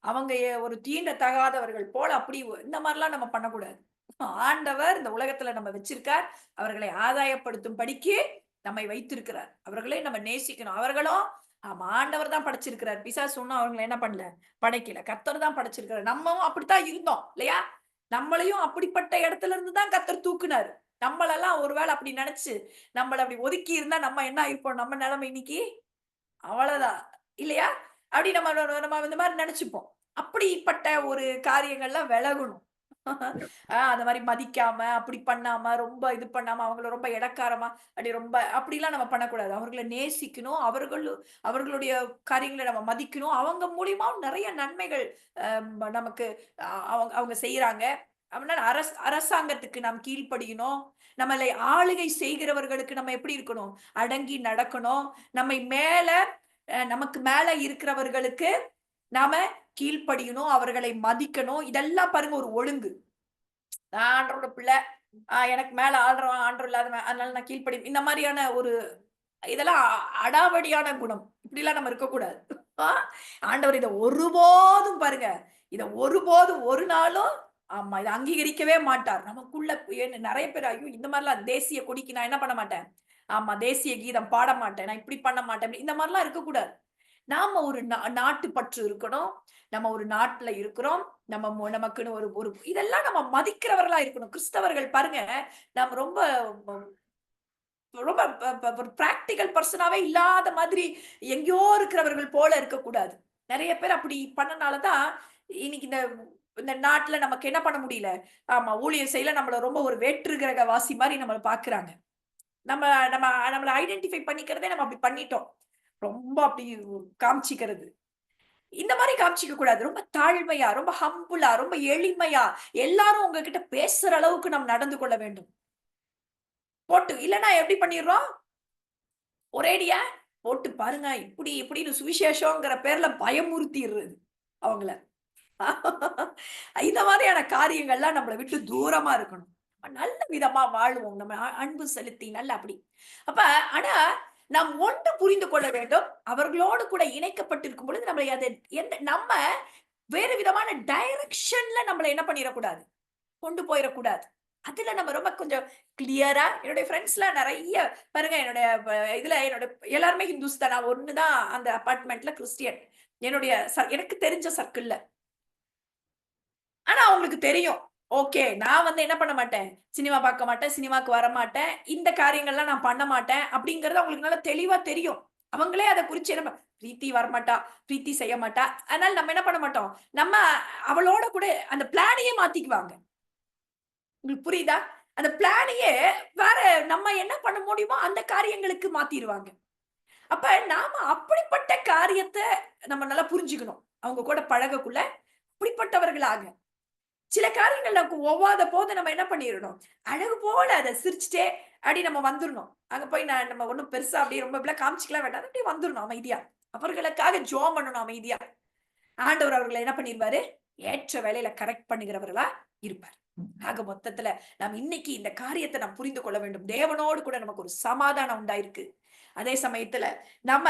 அவங்க ஒரு தீண்டத்தகாதவர்கள் போல அப்படி இந்த மாதிரிலாம் நம்ம பண்ணக்கூடாது. ஆண்டவர் இந்த உலகத்துல நம்ம வச்சிருக்கார். அவர்களை ஆதாயப்படுத்தும்படிக்கு நம்மை வைத்திருக்கிறார். அவர்களை நம்ம நேசிக்கணும். அவர்களும் ஆமா ஆண்டவர் தான் படைச்சிருக்கிறார். பிசாசு ஒண்ணும் அவங்கள என்ன பண்ணல? படைக்கல. கர்த்தர் தான் படைச்சிருக்கிறார். நம்மவும் அப்படித்தான் இருந்தோம் இல்லையா? நம்மளையும் அப்படிப்பட்ட இடத்துல இருந்து தான் கர்த்தர் தூக்குனாரு. நம்மளெல்லாம் ஒருவேளை அப்படி நினைச்சு நம்மள அப்படி ஒதுக்கி இருந்தா நம்ம என்ன ஆயிருப்போம்? நம்ம நிலைமை இன்னைக்கு அவ்வளவுதான் இல்லையா? அப்படி நம்ம நம்ம இந்த மாதிரி நினைச்சுப்போம். அப்படிப்பட்ட ஒரு காரியங்கள்லாம் விலகணும். அந்த மாதிரி மதிக்காம, அப்படி பண்ணாம, ரொம்ப இது பண்ணாம, அவங்கள ரொம்ப எடக்காரமா, அப்படி ரொம்ப அப்படிலாம் நம்ம பண்ணக்கூடாது. அவர்கள நேசிக்கணும். அவர்களுடைய காரியங்கள நம்ம மதிக்கணும். அவங்க மூலியமாவும் நெறைய நன்மைகள் நமக்கு அவங்க அவங்க செய்றாங்க. அதனால அரசாங்கத்துக்கு நாம் கீழ்ப்படியணும். நம்மளை ஆளுகை செய்கிறவர்களுக்கு நம்ம எப்படி இருக்கணும்? அடங்கி நடக்கணும். நம்மை மேல நமக்கு மேல இருக்கிறவர்களுக்கு நாம கீழ்ப்படியணும். அவர்களை மதிக்கணும். இதெல்லாம் பாருங்க ஒரு ஒழுங்கு. நான் ஆண்டவரோட பிள்ளை. எனக்கு மேல ஆண்டவர் இல்லாதவன். அதனால நான் இந்த மாரியான ஒரு இதெல்லாம் அடாவடியான குணம். இப்படிலாம் நம்ம இருக்கக்கூடாது. ஆ ஆண்டவர் இத ஒருபோதும் பாருங்க. இத ஒருபோதும் ஒரு நாளும் ஆமா இத அங்கீகரிக்கவே மாட்டார். நமக்குள்ள நெறைய பேர் ஐயோ! இந்த மாரிலாம் தேசிய கொடிக்கு நான் என்ன பண்ண மாட்டேன். ஆமா தேசிய கீதம் பாட மாட்டேன். நான் இப்படி பண்ண மாட்டேன். இந்த மாரிலாம் இருக்கக்கூடாது. நாம ஒரு நாட்டு பற்று இருக்கணும். நம்ம ஒரு நாட்டுல இருக்கிறோம். நமக்குன்னு ஒரு ஒரு இதெல்லாம் நம்ம மதிக்கிறவர்களா இருக்கணும். கிறிஸ்தவர்கள் பாருங்க, நம்ம ரொம்ப ரொம்ப ஒரு பிராக்டிகல் பெர்சனாவே இல்லாத மாதிரி எங்கேயோ இருக்கிறவர்கள் போல இருக்கக்கூடாது. நெறைய பேர் அப்படி பண்ணனால தான் இன்னைக்கு இந்த இந்த நாட்டுல நமக்கு என்ன பண்ண முடியல. ஆமா ஊழியர் செய்யல நம்மள ரொம்ப ஒரு வேற்று கிரகவாசி மாரி நம்மள பார்க்குறாங்க. நம்ம நம்ம நம்மள ஐடென்டிஃபை பண்ணிக்கிறதே நம்ம அப்படி பண்ணிட்டோம். ரொம்ப அப்படி காமிச்சிக்கிறது. இந்த மாரி காமிச்சுக்க கூடாது. ரொம்ப தாழ்மையா, ரொம்ப ஹம்பிளா, ரொம்ப எளிமையா, எல்லாரும் உங்ககிட்ட பேசுற அளவுக்கு நாம் நடந்து கொள்ள வேண்டும். இல்லன்னா எப்படி பண்ணிடுறோம்? ஒரேடியா போட்டு பாருங்க, இப்படி இப்படின்னு சுவிசேஷம்ங்கிற பேர்ல பயமுறுத்திர்றது அவங்கள. இந்த மாதிரியான காரியங்கள்லாம் நம்மள விட்டு தூரமா இருக்கணும். நல்ல விதமா வாழுவோம். நம்ம அன்பு செலுத்தி நல்லா அப்படி. அப்ப ஆனா நாம் ஒன்று புரிந்து கொள்ள வேண்டும். அவர்களோடு கூட இணைக்கப்பட்டிருக்கும் பொழுது நம்மளை அது நம்ம வேறு விதமான டைரக்ஷன்ல நம்மள என்ன பண்ணிறக்கூடாது. கொண்டு போயிறக்கூடாது. அதுல நம்ம ரொம்ப கொஞ்சம் கிளியரா என்னுடைய ஃபிரெண்ட்ஸ்லாம் நெறைய பாருங்க என்னுடைய இதுல என்னோட எல்லாருமே ஹிந்துஸ் தான். நான் ஒண்ணு தான் அந்த அபார்ட்மெண்ட்ல கிறிஸ்டியன். என்னுடைய எனக்கு தெரிஞ்ச சர்க்கிள்ல. ஆனா அவங்களுக்கு தெரியும். ஓகே. நான் வந்து என்ன பண்ண மாட்டேன். சினிமா பார்க்க மாட்டேன். சினிமாக்கு வரமாட்டேன். இந்த காரியங்கள்லாம் நான் பண்ண மாட்டேன். அப்படிங்கிறது அவங்களுக்கு நல்லா தெளிவா தெரியும். அவங்களே அத குறிச்சு என்ன பிரீத்தி வரமாட்டா. பிரீத்தி செய்ய மாட்டா. அதனால நம்ம என்ன பண்ண மாட்டோம். நம்ம அவளோட கூட அந்த பிளானையே மாத்திக்குவாங்க. உங்களுக்கு புரியுதா? அந்த பிளானையே வேற நம்ம என்ன பண்ண முடியுமோ அந்த காரியங்களுக்கு மாத்திருவாங்க. அப்ப நாம அப்படிப்பட்ட காரியத்த நம்ம நல்லா புரிஞ்சுக்கணும். அவங்க கூட பழகக்குள்ள அப்படிப்பட்டவர்களாக சில காரியங்கள் நமக்கு ஒவ்வாத போது நம்ம என்ன பண்ணிரணும், அழகு போல அத சிரிச்சுட்டே அப்படி நம்ம வந்துரணும். அங்க போய் நம்ம ஒண்ணும் பெருசா அப்படியே ரொம்ப இப்படிலாம் காமிச்சுக்கலாம் வேண்டாம். அப்படியே வந்துரணும் அமைதியா. அவர்களுக்காக ஜெபம் பண்ணணும் அமைதியா. ஆண்டவர் அவர்களை என்ன பண்ணிருவாரு, ஏற்ற வேளையில கரெக்ட் பண்ணுகிறவர்களா இருப்பார். ஆக மொத்தத்துல நாம் இன்னைக்கு இந்த காரியத்தை நாம் புரிந்து கொள்ள வேண்டும். தேவனோடு கூட நமக்கு ஒரு சமாதானம் உண்டாயிருக்கு. அதே சமயத்துல நம்ம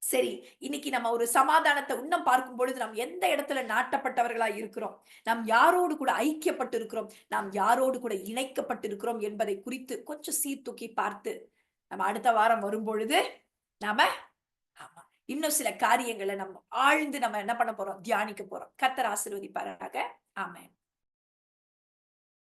சரி, இன்னைக்கு நம்ம ஒரு சமாதானத்தை இன்னும் பார்க்கும் பொழுது நாம் எந்த இடத்துல நாட்டப்பட்டவர்களா இருக்கிறோம். நாம் யாரோடு கூட ஐக்கியப்பட்டு இருக்கிறோம். நாம் யாரோடு கூட இணைக்கப்பட்டு இருக்கிறோம் என்பதை குறித்து கொஞ்சம் சீர்தூக்கி பார்த்து நம்ம அடுத்த வாரம் வரும்பொழுது நாம ஆமா இன்னும் சில காரியங்களை நம்ம ஆழ்ந்து நம்ம என்ன பண்ண போறோம், தியானிக்க போறோம். கர்த்தர் ஆசீர்வதிப்பாராக. ஆமென்.